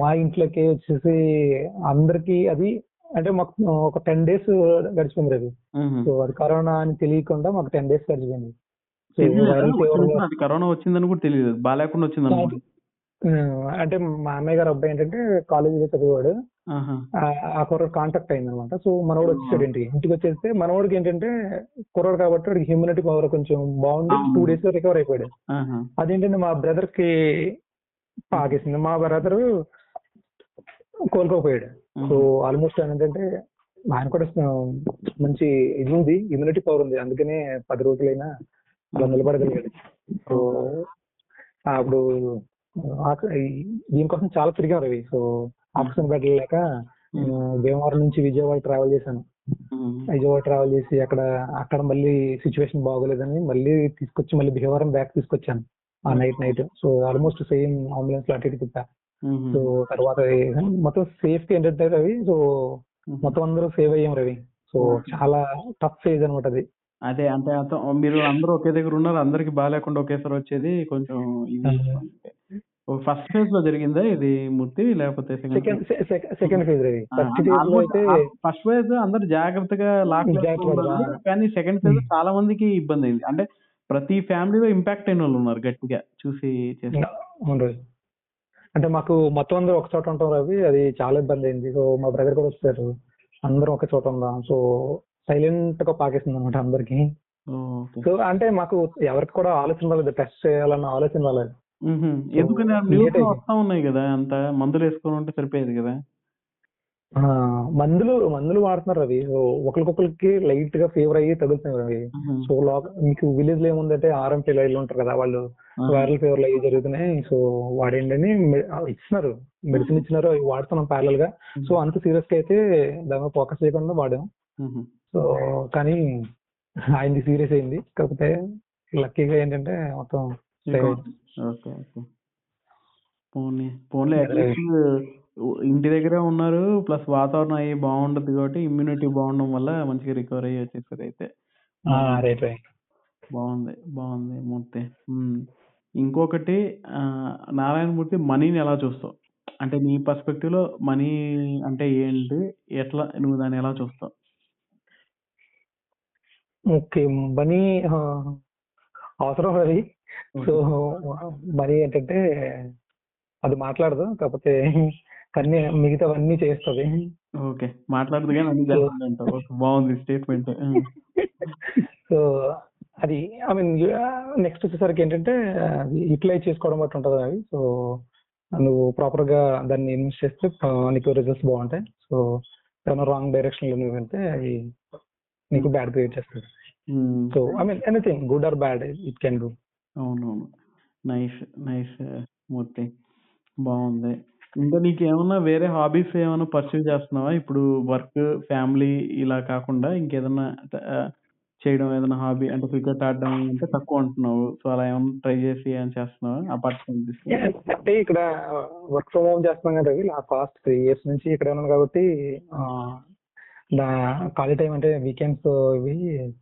B: మా ఇంట్లోకి వచ్చేసి అందరికి అది అంటే మాకు ఒక 10 days గడిచిపోయింది రవి. సో అది కరోనా అని తెలియకుండా మాకు 10 days గడిచిపోయింది.
A: కరోనా వచ్చిందని కూడా తెలియదు, బాగాలేకుండా వచ్చింది.
B: అంటే మా అన్నయ్య గారు అబ్బాయి ఏంటంటే కాలేజీలో చదివాడు, ఆ కుర్రాడు కాంటాక్ట్ అయింది అనమాట. సో మనోడు వచ్చేసాడు ఇంటికి వచ్చేస్తే మనోడికి ఏంటంటే కుర్రాడు కాబట్టి వాడికి హ్యూమినిటీ పవర్ కొంచెం బాగుంది, 2 days లో రికవర్ అయిపోయాడు. అదేంటంటే మా బ్రదర్ కి పాకేసింది, మా బ్రదర్ కోలుకోపోయాడు. సో ఆల్మోస్ట్ ఏంటంటే ఆయన కూడా మంచి ఇది ఉంది, ఇమ్యూనిటీ పవర్ ఉంది, అందుకనే 10 రోజులైనా అలా నిలబడగలిగాడు. సో అప్పుడు దీనికోసం చాలా తిరిగాం రవి. సో ఆక్సిజన్ బెడ్ లేక భీమవరం నుంచి విజయవాడ ట్రావెల్ చేశాను. విజయవాడ ట్రావెల్ చేసి అక్కడ మళ్ళీ సిచ్యువేషన్ బాగోలేదని మళ్ళీ తీసుకొచ్చి మళ్ళీ భీమవరం బ్యాక్ తీసుకొచ్చాను ఆ night. So almost same ambulance లో అటు తిప్పా. సో తర్వాత మొత్తం సేఫ్టీ ఏంటంటే రవి, సో మొత్తం అందరూ సేవ్ అయ్యాం రవి. సో చాలా టఫ్ ఫేజ్ అనమాట అది.
A: అదే అంటే మీరు అందరూ ఒకే దగ్గర ఉన్నారు, అందరికి బాగాలేకుండా ఒకేసారి వచ్చేది కొంచెం ఇది. ఫస్ట్ ఫేజ్ లో జరిగిందా ఇది మూర్తి, లేకపోతే
B: second phase Ravi?
A: First phase అందరు జాగ్రత్తగా కానీ సెకండ్ ఫేజ్ చాలా మందికి ఇబ్బంది అయింది. అంటే ప్రతి ఫ్యామిలీలో ఇంపాక్ట్ అయిన వాళ్ళు ఉన్నారు గట్టిగా చూసి
B: చేస్తారు. అంటే మాకు మొత్తం అందరూ ఒక చోట ఉంటాం రవి, అది చాలా ఇబ్బంది అయింది. సో మా బ్రదర్ కూడా వచ్చారు, అందరం ఒక చోట ఉందాం. సో సైలెంట్ గా పాకేస్తుంది అనమాట అందరికి. సో అంటే మాకు ఎవరికి కూడా ఆలోచన రాలేదు, టెస్ట్ చేయాలన్న ఆలోచన రాలేదు.
A: ఎందుకని వస్తా ఉన్నాయి కదా, అంత మందులు వేసుకొని ఉంటే సరిపోయేది కదా.
B: మందులు వాడుతున్నారు రవి. సో ఒకరికొకరికి లైట్ గా ఫీవర్ అయ్యి తగులుతున్నారు రవి. సో మీకు విలేజ్ లో ఏముందంటే ఆర్ఎంపీ లైన్లు ఉంటారు కదా, వాళ్ళు వైరల్ ఫీవర్లు అయ్యి జరుగుతున్నాయి. సో వాడేంటని ఇచ్చినారు, మెడిసిన్ ఇచ్చినారు, అవి వాడుతున్నాం ప్యారల్ గా. సో అంత సీరియస్ గా అయితే దాని మీద ఫోకస్ చేయకుండా వాడాం. సో కానీ ఆయనది సీరియస్ అయింది, కాకపోతే లక్కీగా ఏంటంటే మొత్తం
A: పోన్లే ఇంటి దగ్గరే ఉన్నారు, ప్లస్ వాతావరణం అయ్యి బాగుండదు కాబట్టి ఇమ్యూనిటీ బాగుండడం వల్ల మంచిగా రికవర్ అయ్యి వచ్చేసారు. అయితే బాగుంది మూర్తి. ఇంకొకటి నారాయణమూర్తి, మనీని ఎలా చూస్తావు? అంటే నీ పర్స్పెక్టివ్ లో మనీ అంటే ఏంటి, ఎట్లా నువ్వు దాన్ని ఎలా చూస్తావు?
B: ఓకే, మనీ అవసరం అది. సో మనీ ఏంటంటే అది మాట్లాడదు, కాకపోతే కానీ మిగతావన్నీ చేస్తుంది.
A: ఓకే, మాట్లాడదు కానీ అన్ని చేస్తుందంట. బాగుంది స్టేట్మెంట్.
B: సో అది ఐ మీన్ నెక్స్ట్ వచ్చేసరికి ఏంటంటే యూటిలైజ్ చేసుకోవడం బట్టి ఉంటుంది అవి. సో నువ్వు ప్రాపర్ గా దాన్ని ఇన్వెస్ట్ చేస్తే నీకు రిజల్ట్స్ బాగుంటాయి. సో ఏమైనా రాంగ్ డైరెక్షన్ లో నువ్వు వెళ్తే అవి నీకు బ్యాడ్ క్రియేట్ చేస్తుంది. So I mean anything good or bad it can do.
A: అవునవును, నైస్ మూర్తి, బాగుంది. ఇంకా నీకు ఏమన్నా వేరే హాబీస్ ఏమైనా పర్సూ చేస్తున్నావా ఇప్పుడు? వర్క్, ఫ్యామిలీ ఇలా కాకుండా ఇంకేదన్నా చేయడం ఏదైనా హాబీ అంటే క్రికెట్ ఆడడం అంటే తక్కువ అంటున్నావు. సో అలా ఏమన్నా ట్రై చేసి ఏమైనా చేస్తున్నావా అపార్ట్ ఫ్రమ్ దిస్?
B: అంటే ఇక్కడ వర్క్ ఫ్రమ్ హోమ్ చేస్తున్నాం కదా రవి, లాస్ట్ 3 years నుంచి ఇక్కడ ఉన్నాను కాబట్టి నా ఖాళీ టైం అంటే వీకెండ్స్ ఇవి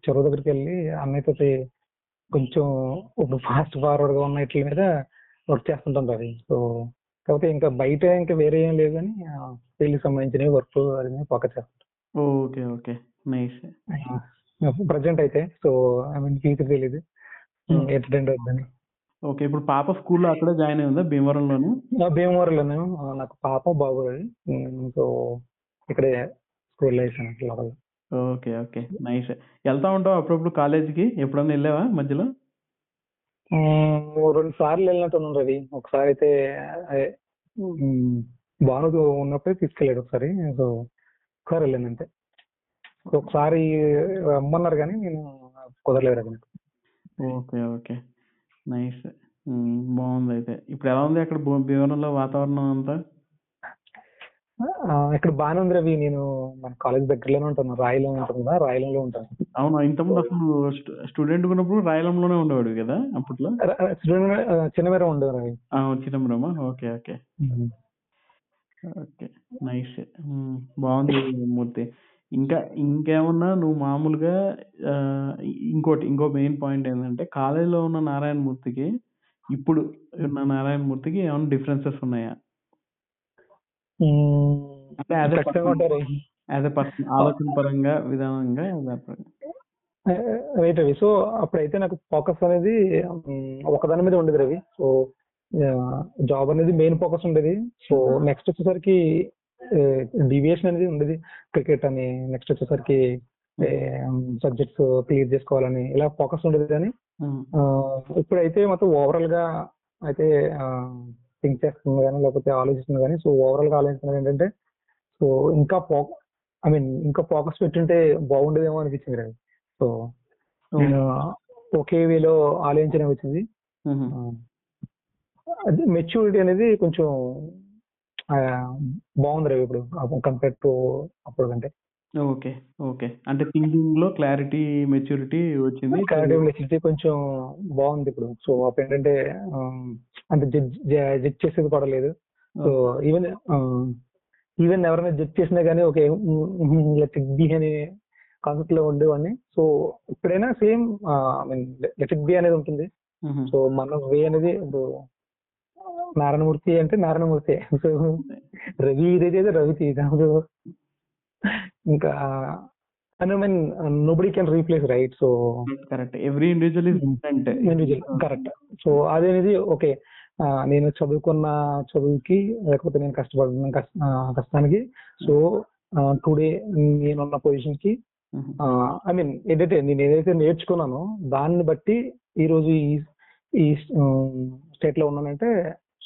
B: చెరువు దగ్గరికి వెళ్ళి అన్నయ్యతో కొంచెం ఇప్పుడు ఫాస్ట్ ఫార్వర్డ్ గా ఉన్న ఇట్ల మీద వర్క్ చేస్తుంటాం రవి. సో కాకపోతే ఇంకా బయట ఇంకా వేరే ఏం లేదు కానీ ఫీల్డ్ సంబంధించిన వర్క్ అది ఫోకస్ చేస్తాం.
A: Okay okay nice.
B: ప్రజెంట్ అయితే సో ఐ మీన్ ఫ్యూచర్ తెలియదు ఎంటర్టైన్ అవుతుందని.
A: ఓకే, ఇప్పుడు పాప స్కూల్లో అక్కడే జాయిన్ అయిందా భీమవరంలోను?
B: భీమవరంలోనే నాకు పాప బాబు రవి. సో ఇక్కడే స్కూల్ వేసాను లోకల్.
A: Okay okay nice. వెళ్తా ఉంటావు అప్పుడప్పుడు కాలేజీకి? ఎప్పుడన్నా వెళ్ళావా మధ్యలో?
B: 2 సార్లు వెళ్ళినట్టున్నాను రవి. ఒకసారి అయితే బాను ఉన్నప్పుడే తీసుకెళ్ళాడు ఒకసారి. సో ఒకసారి వెళ్ళాను అంతే. ఒకసారి రమ్మన్నారు కానీ నేను కుదరలేదు రవి.
A: Okay okay nice. బాగుంది. అయితే ఇప్పుడు ఎలా ఉంది అక్కడ భీమవరంలో వాతావరణం అంతా?
B: ఇక్కడ బాగానే ఉంది రవి. నేను మన కాలేజ్ దగ్గరలోనే ఉంటాను, రాయలం ఉంటుంది కదా, రాయలంలో ఉంటాను.
A: అవును, ఇంతకుముందు అసలు స్టూడెంట్ ఉన్నప్పుడు రాయలంలోనే ఉండేవాడు కదా అప్పట్లో?
B: చిన్నమేర ఉండేవారు రవి.
A: చిదంబరమా? Okay okay okay nice. బాగుంది మూర్తి. ఇంకేమన్నా నువ్వు మామూలుగా ఇంకో మెయిన్ పాయింట్ ఏంటంటే కాలేజీలో ఉన్న నారాయణమూర్తికి ఇప్పుడు ఉన్న నారాయణమూర్తికి ఏమైనా డిఫరెన్సెస్ ఉన్నాయా? అంటే యాజ్ ఎ పర్సన్ ఆలోచన పరంగా విధానంగా
B: రైట్ రవి. సో అప్పుడైతే నాకు ఫోకస్ అనేది ఒకదాని మీద ఉండేది రవి. సో జాబ్ అనేది మెయిన్ ఫోకస్ ఉండేది. సో నెక్స్ట్ వచ్చేసరికి డివియేషన్ అనేది ఉండేది, క్రికెట్ అని, నెక్స్ట్ వచ్చేసరికి సబ్జెక్ట్స్ క్లియర్ చేసుకోవాలని ఇలా ఫోకస్ ఉండేది. కానీ ఇప్పుడైతే మొత్తం ఓవరాల్ గా అయితే థింక్ చేస్తుంది కానీ లేకపోతే ఆలోచిస్తుంది కానీ, సో ఓవరాల్ గా ఆలోచిస్తున్నది ఏంటంటే సో ఇంకా ఫోకస్ పెట్టుంటే బాగుండేదేమో అనిపించింది రవి. సో నేను ఒకే వేలో ఆలోచించడం వచ్చింది. మెచ్యూరిటీ అనేది కొంచెం బాగుంది రవి ఇప్పుడు కంపేర్ టు అప్పుడు కంటే.
A: ఓకే ఓకే అంటే థింకింగ్ లో క్లారిటీ మెచ్యూరిటీ వచ్చింది.
B: క్లారిటీ మెచ్యూరిటీ కొంచెం బాగుంది ఇప్పుడు. సో అప్పుడు ఏంటంటే అంటే జడ్జ్ చేసేది కూడా లేదు. సో ఈవెన్ ఎవరైనా జడ్జ్ చేసినా కానీ ఓకే లెట్ ఇట్ బి అనే కాన్సెప్ట్ లో ఉండేవాడిని. సో ఇప్పుడైనా సేమ్ లెట్ ఇట్ బి అనేది ఉంటుంది. సో మన వే అనేది ఇప్పుడు నారాయణమూర్తి అంటే నారాయణమూర్తి, సో రవి ఇదైతే రవి కాదు ఇంకా nobody can replace right. So
A: correct, every individual is different.
B: Correct. So అదేది ఓకే నేను చదువుకున్న చదువుకి లేకపోతే నేను కష్టపడిన కష్టానికి, సో టుడే నేనున్న పొజిషన్ కి ఐ మీన్ ఏంటంటే నేను ఏదైతే నేర్చుకున్నానో దాన్ని బట్టి ఈ రోజు ఈ స్టేట్ లో ఉన్నానంటే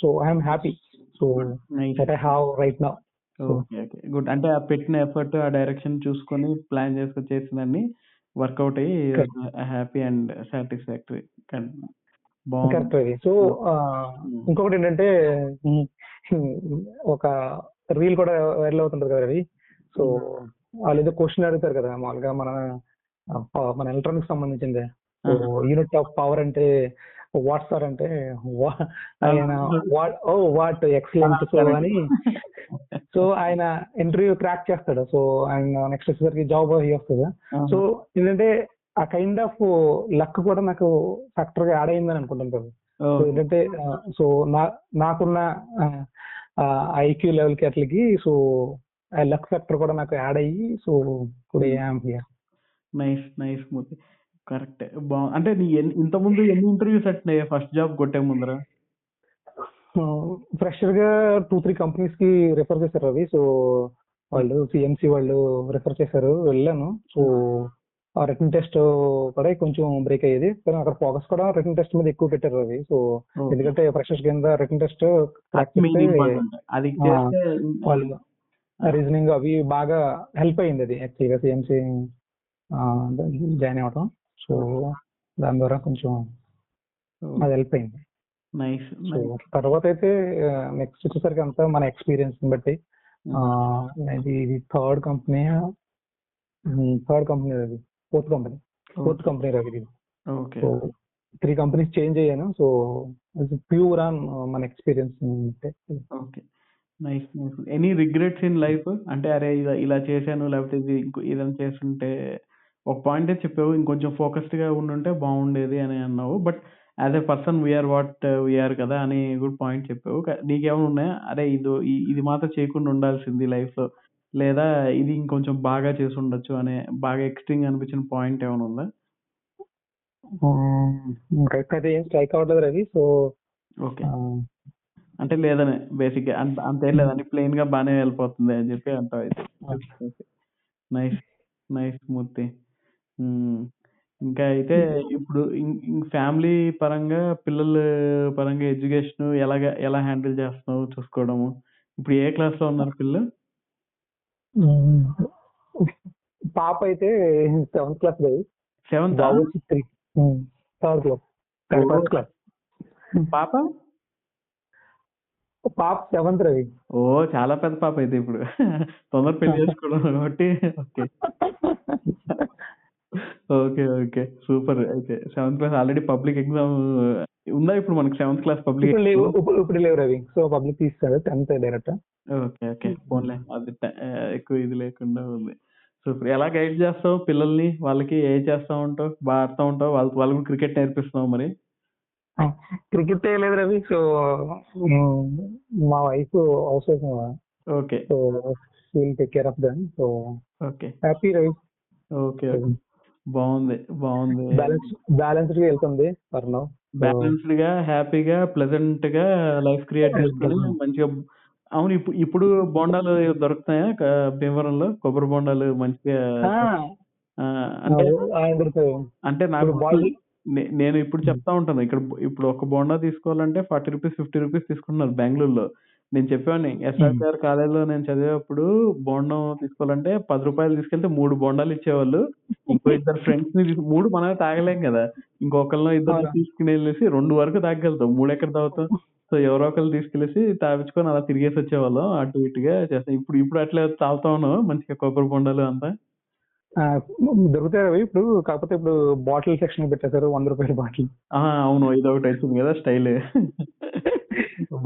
B: so I'm happy. So that I have right now.
A: Okay okay good. అంటే ఆ పెట్టిన ఎఫర్ట్ ఆ డైరెక్షన్ చూసుకొని ప్లాన్ చేసుకొని చేసిందని వర్కౌట్ అయ్యి happy and satisfactory.
B: Correct Ravi. So ఇంకొకటి ఏంటంటే ఒక రీల్ కూడా వైరల్ అవుతుంటది కదా రవి. సో వాళ్ళు ఏదో క్వశ్చన్ అడుగుతారు కదా మామూలుగా మన ఎలక్ట్రానిక్స్ సంబంధించిందే. యూనిట్ ఆఫ్ పవర్ అంటే వాట్ సార్ అంటే ఆయన వాట్ ఎక్సలెంట్ సో అని. సో ఆయన ఇంటర్వ్యూ క్రాక్ చేస్తాడు. సో ఆయన నెక్స్ట్ వచ్చేసరికి జాబ్ వస్తుంది. సో ఏంటంటే ఆ కైండ్ ఆఫ్ లక్ కూడా నాకు ఫ్యాక్టర్ గా యాడ్ అయిందని అనుకుంటుంటాను. సో ఏంటంటే సో నాకున్న ఐక్యూ లెవెల్ కి అట్లకి సో ఆ లక్ ఫ్యాక్టర్ కూడా నాకు యాడ్ అయ్యి so today I am here.
A: Nice nice Murthy. Correct. అంటే నీ ఇంత ముందు ఎన్ని ఇంటర్వ్యూస్ అట్టినాయి ఫస్ట్ జాబ్ కొట్టే ముందర?
B: ఫ్రెషర్ గా 2-3 కంపెనీస్ కి రిఫర్ చేశారు రవి. సో వాళ్ళు సిఎంసి వాళ్ళు రిఫర్ చేశారు, వెళ్ళాను. సో ఆ రిటన్ టెస్ట్ కూడా కొంచెం బ్రేక్ అయ్యేది, కానీ అక్కడ ఫోకస్ కూడా రిటన్ టెస్ట్ మీద ఎక్కువ పెట్టారు రవి. సో ఎందుకంటే ఫ్రెషర్స్ కింద రిటన్ టెస్ట్ వాళ్ళు రీజనింగ్ అవి బాగా హెల్ప్ అయింది అది యాక్చువల్గా సిఎంసి జాయిన్ అవ్వడం. సో దాని ద్వారా కొంచెం అది హెల్ప్ అయింది. సో తర్వాత అయితే నెక్స్ట్ వచ్చేసరికి అంతా మన ఎక్స్పీరియన్స్ బట్టి ఇది థర్డ్ కంపెనీ అది 4th company. Fourth company Ravi ఇది.
A: ఓకే
B: సో 3 కంపెనీస్ చేంజ్ అయ్యాను. సో ప్యూర్ ఆన్ మన experience.
A: Okay nice nice. Any regrets in life? అంటే అరే ఇలా చేశాను, లేకపోతే ఇది ఏదైనా చేస్తుంటే ఒక పాయింట్ చెప్పావు, ఇంకొంచెం ఫోకస్డ్గా ఉండుంటే బాగుండేది అని అన్నావు. But as a person we are what we are కదా అని గుడ్ పాయింట్ చెప్పావు. నీకేమైనా ఉన్నాయా, అరే ఇది మాత్రం చేయకుండా ఉండాల్సింది లైఫ్లో, లేదా ఇది ఇంకొంచెం బాగా చేసి ఉండొచ్చు అనే బాగా ఎక్స్ట్రీమ్ అనిపించిన పాయింట్ ఏమైనా ఉందా?
B: అయితే ఏం స్ట్రైక్ అవ్వట్లేదు రవి. సో
A: ఓకే అంటే లేదని బేసిక్గా అంతేం లేదని ప్లెయిన్ గా బాగానే వెళ్ళిపోతుంది అని చెప్పి అంటావు అయితే. నైస్ నైస్ మూర్తి. ఇంకా అయితే ఇప్పుడు ఫ్యామిలీ పరంగా, పిల్లల పరంగా ఎడ్యుకేషన్ ఎలా హ్యాండిల్ చేస్తున్నావు చూసుకోవడము? ఇప్పుడు ఏ క్లాస్ లో ఉన్నారు పిల్లలు?
B: పాప అయితే 7th క్లాస్ రవి.
A: 7th?
B: బాబు 3rd క్లాస్.
A: పాప
B: 7th రవి.
A: ఓ చాలా పెద్ద పాప అయితే ఇప్పుడు తొందర పెళ్లి చేసుకోవడం కాబట్టి. Okay okay super. అయితే 7th class already public exam ఉందా ఇప్పుడు మనకి? 7th క్లాస్ పబ్లిక్
B: ఇప్పుడు లేవు రవి. సో పబ్లిక్ తీస్తాడు 10th డైరెక్ట్.
A: ఓకే ఓకే ఫోన్లే, అది ఎక్కువ ఇది లేకుండా ఉంది. సూపర్. ఎలా గైడ్ చేస్తావు పిల్లల్ని? వాళ్ళకి ఏం చేస్తా ఉంటావు? బాగా ఆడుతూ ఉంటావు? వాళ్ళకి క్రికెట్ నేర్పిస్తున్నావు మరి?
B: క్రికెట్ లేదు రవి. సో మా wife house wife.
A: Okay
B: so will take care of them. So
A: okay
B: happy Ravi.
A: Okay బాగుంది బాగుంది.
B: బ్యాలెన్స్డ్ గా వెళ్తుంది ఫర్ నౌ.
A: బ్యాలెన్స్డ్ గా, హ్యాపీగా, ప్లెజెంట్ గా లైఫ్ క్రియేట్ చేసుకొని మంచిగా. అవును, ఇప్పుడు బోండాలు దొరుకుతాయా భీమవరంలో? కొబ్బరి బోండాలు మంచిగా అంటే నాకు నేను ఇప్పుడు చెప్తా ఉంటాను, ఇక్కడ ఇప్పుడు ఒక బోండా తీసుకోవాలంటే 40 రూపీస్ 50 రూపీస్ తీసుకుంటున్నారు బెంగళూరులో. నేను చెప్పాను ఎస్ఆర్ఆర్ కాలేజీలో నేను చదివేటప్పుడు బోండం తీసుకోవాలంటే 10 రూపాయలు తీసుకెళ్తే 3 బోండాలు ఇచ్చేవాళ్ళు. ఇంకో 2 ఫ్రెండ్స్ ని 3 మనమే తాగలేం కదా, ఇంకొకళ్ళు 2 తీసుకుని వెళ్ళేసి 2 వరకు తాగలుగుతాం, 3 ఎక్కడ తాగుతాం? సో ఎవరో ఒకళ్ళు తీసుకెళ్ళేసి తాపించుకొని అలా తిరిగేసి వచ్చేవాళ్ళం, అటు ఇటుగా చేస్తాం. ఇప్పుడు అట్లా తాగుతా ఉన్నాం మంచిగా కొబ్బరి బొండాలు అంతా
B: దొరుకుతాయి రవి ఇప్పుడు. కాకపోతే ఇప్పుడు బాటిల్ సెక్షన్ పెట్టేశారు, 100 రూపాయల బాటిల్.
A: అవును, ఇది ఒకటి వచ్చింది కదా స్టైల్.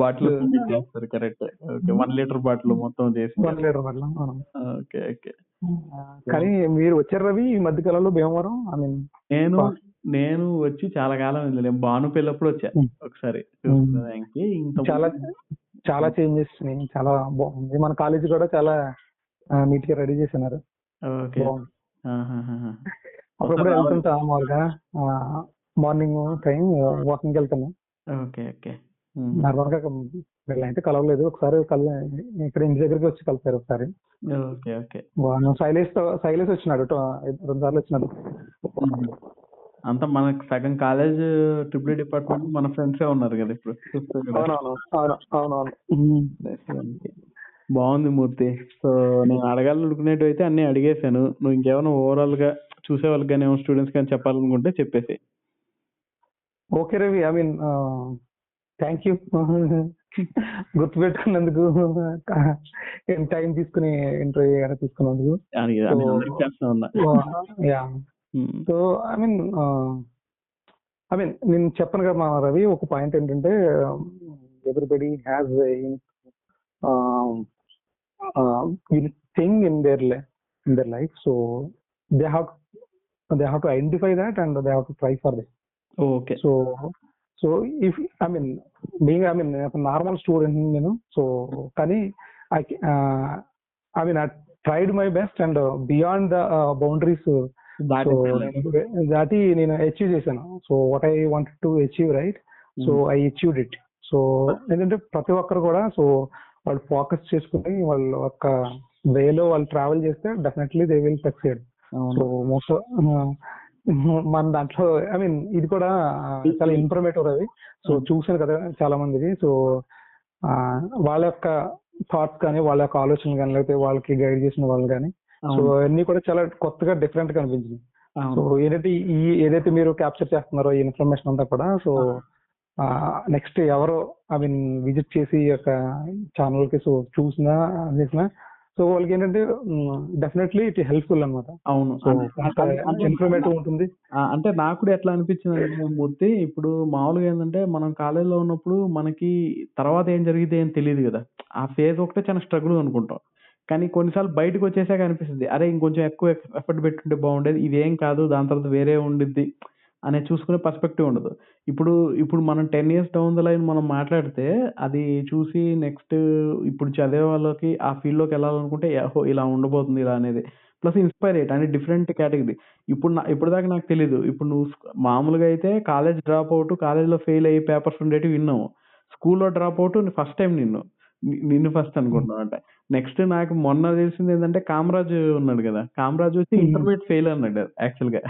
A: బాటిల్ చేస్తారు కరెక్ట్. ఓకే 1 లీటర్ బాటిల్ మొత్తం చేసి
B: 1 లీటర్ బాటిల్.
A: Okay okay.
B: కానీ మీరు వచ్చారు రవి ఈ మధ్య కాలంలో భీమవరం? ఐ మీన్
A: నేను వచ్చి చాలా కాలం అయింది. భాను పెళ్ళప్పుడు వచ్చా ఒకసారి.
B: చాలా చేంజెస్, చాలా బాగుంది. మన కాలేజీ కూడా చాలా నీట్ గా రెడీ చేస్తున్నారు.
A: ఓకే
B: అప్పుడప్పుడు వెళ్తుంటా మామూలుగా మార్నింగ్ టైం వాకింగ్ వెళ్తాను.
A: Okay okay.
B: నార్మల్ గా వీళ్ళైతే కలవలేదు, ఒకసారి ఇక్కడ ఇంటి దగ్గరికి వచ్చి కలిసారు ఒకసారి.
A: Okay okay.
B: శైలేష్ వచ్చినాడు 2 సార్లు వచ్చినాడు.
A: అంతా మనకు సగం కాలేజ్ ట్రిపుల్ డిపార్ట్మెంట్ మన ఫ్రెండ్సే ఉన్నారు కదా ఇప్పుడు.
B: అవునవును.
A: బాగుంది మూర్తి. సో నేను అడగాలనుకునేవి అయితే అన్ని అడిగేశాను. నువ్వు ఇంకేమైనా ఓవరాల్ గా చూసే వాళ్ళకి కానీ స్టూడెంట్స్ కానీ చెప్పాలనుకుంటే చెప్పేసి.
B: Okay Ravi, I mean thank you గుర్తుపెట్టుకున్నందుకు, టైం తీసుకుని ఇంటర్వ్యూ తీసుకున్నందుకు. సో ఐ మీన్ నేను చెప్పను కదా మా రవి, ఒక పాయింట్ ఏంటంటే everybody has thing in their life. So they have to identify that and they have to try for this.
A: Okay.
B: So if normal student నేను. సో కానీ I tried my best and beyond the boundaries దాటి నేను achieve చేశాను. So what I wanted to achieve, right? So I achieved it. So ఏంటంటే ప్రతి ఒక్కరు కూడా so వాళ్ళు ఫోకస్ చేసుకుని వాళ్ళ ఒక వేలో వాళ్ళు ట్రావెల్ చేస్తే definitely they will succeed. So most మన దాంట్లో ఐ మీన్ ఇది కూడా చాలా ఇన్ఫర్మేటివ్ అది. సో చూసాను కదా చాలా మందికి. సో వాళ్ళ యొక్క థాట్స్ కానీ, వాళ్ళ యొక్క ఆలోచనలు కానీ, లేకపోతే వాళ్ళకి గైడ్ చేసిన వాళ్ళు కానీ, సో అన్ని కూడా చాలా కొత్తగా డిఫరెంట్ గా అనిపించింది. సో ఏదైతే మీరు క్యాప్చర్ చేస్తున్నారో ఈ ఇన్ఫర్మేషన్ అంతా కూడా, సో నెక్స్ట్ ఎవరో ఐ మీన్ విజిట్ చేసి యొక్క ఛానల్ కి సో చూసినా సో వాళ్ళకి ఏంటంటే డెఫినెట్లీ ఇట్ హెల్ప్ఫుల్ అనమాట.
A: అవును.
B: సో కొంత ఇన్ఫర్మేటివ్ ఉంటుంది.
A: అంటే నాకు కూడా ఎట్లా అనిపించిందంటే మూర్తి, ఇప్పుడు మామూలుగా ఏందంటే మనం కాలేజ్‌లో ఉన్నప్పుడు మనకి తర్వాత ఏం జరిగిద్ది ఏం తెలీదు గదా! ఆ ఫేజ్ ఒకటే చాలా స్ట్రగుల్ అనుకుంటాం. కానీ కొన్నిసార్లు బయటకొచ్చేసాక అనిపిస్తది. అరే! ఇంకొంచెం ఎక్కువ ఎఫర్ట్ పెట్టుంటే బాగుండేది. ఇదేం కాదు. దాని తర్వాత వేరే ఉండిద్ది అనేది చూసుకునే పర్స్పెక్టివ్ ఉండదు. ఇప్పుడు ఇప్పుడు మనం 10 ఇయర్స్ డౌన్ ద లైన్ మనం మాట్లాడితే అది చూసి నెక్స్ట్ ఇప్పుడు చదివే వాళ్ళకి ఆ ఫీల్డ్‌లోకి ఎళ్ళాలనుకుంటే ఓహో! ఇలా ఉండబోతుంది ఇలా అనేది. ప్లస్ ఇన్‌స్పైర్ అయ్యేటి అంటే డిఫరెంట్ కేటగరీ. ఇప్పటిదాకా నాకు తెలీదు. ఇప్పుడు నువ్వు మామూలుగా అయితే కాలేజ్ డ్రాప్ ఔట్, కాలేజ్‌లో ఫెయిల్ అయ్యి పేపర్స్ ఉండేటివి విన్నాము. స్కూల్‌లో డ్రాప్ ఔట్ ఫస్ట్ టైమ్ నిన్ను. నిన్ను ఫస్ట్ అనుకుంటున్నానంట. నెక్స్ట్ నాకు మొన్న తెలిసిందేంటంటే కామరాజ్ ఉన్నాడు గదా! కామరాజ్ వచ్చి ఇంటర్మీడియేట్ ఫెయిల్ అన్నాడు యాక్చువల్‌గా.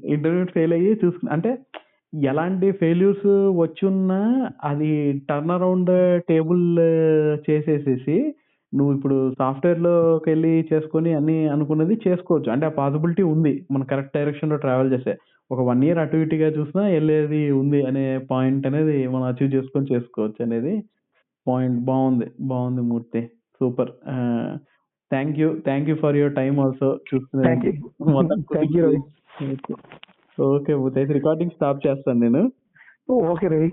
A: ఇంటర్మీడియేట్ ఫెయిల్ అయ్యి అంటే ఎలాంటి ఫెయిల్యూర్స్ వచ్చున్నా అది టర్న్ అరౌండ్ టేబుల్ చేసేసేసి నువ్వు ఇప్పుడు సాఫ్ట్‌వేర్‌లోకెళ్ళి చేసుకొని అన్నీ అనుకున్నది చేసుకోవచ్చు. అంటే ఆ పాసిబిలిటీ ఉంది. మనం కరెక్ట్ డైరెక్షన్‌లో ట్రావెల్ చేస్తే. ఒక 1 ఇయర్ అటు ఇటుగా చూసినా ఎళ్ళేది ఉంది అనే పాయింట్ అనేది మనం అచీవ్ చేసుకొని చేసుకోవచ్చనేది పాయింట్. బావుంది. బావుంది Murthy. Super. Thank you for your time also.
B: Thank you. Thank you Ravi.
A: Okay. Okay Murthy. అయితే రికార్డింగ్ స్టాప్ చేస్తాను నేను.
B: ఓకే రవి.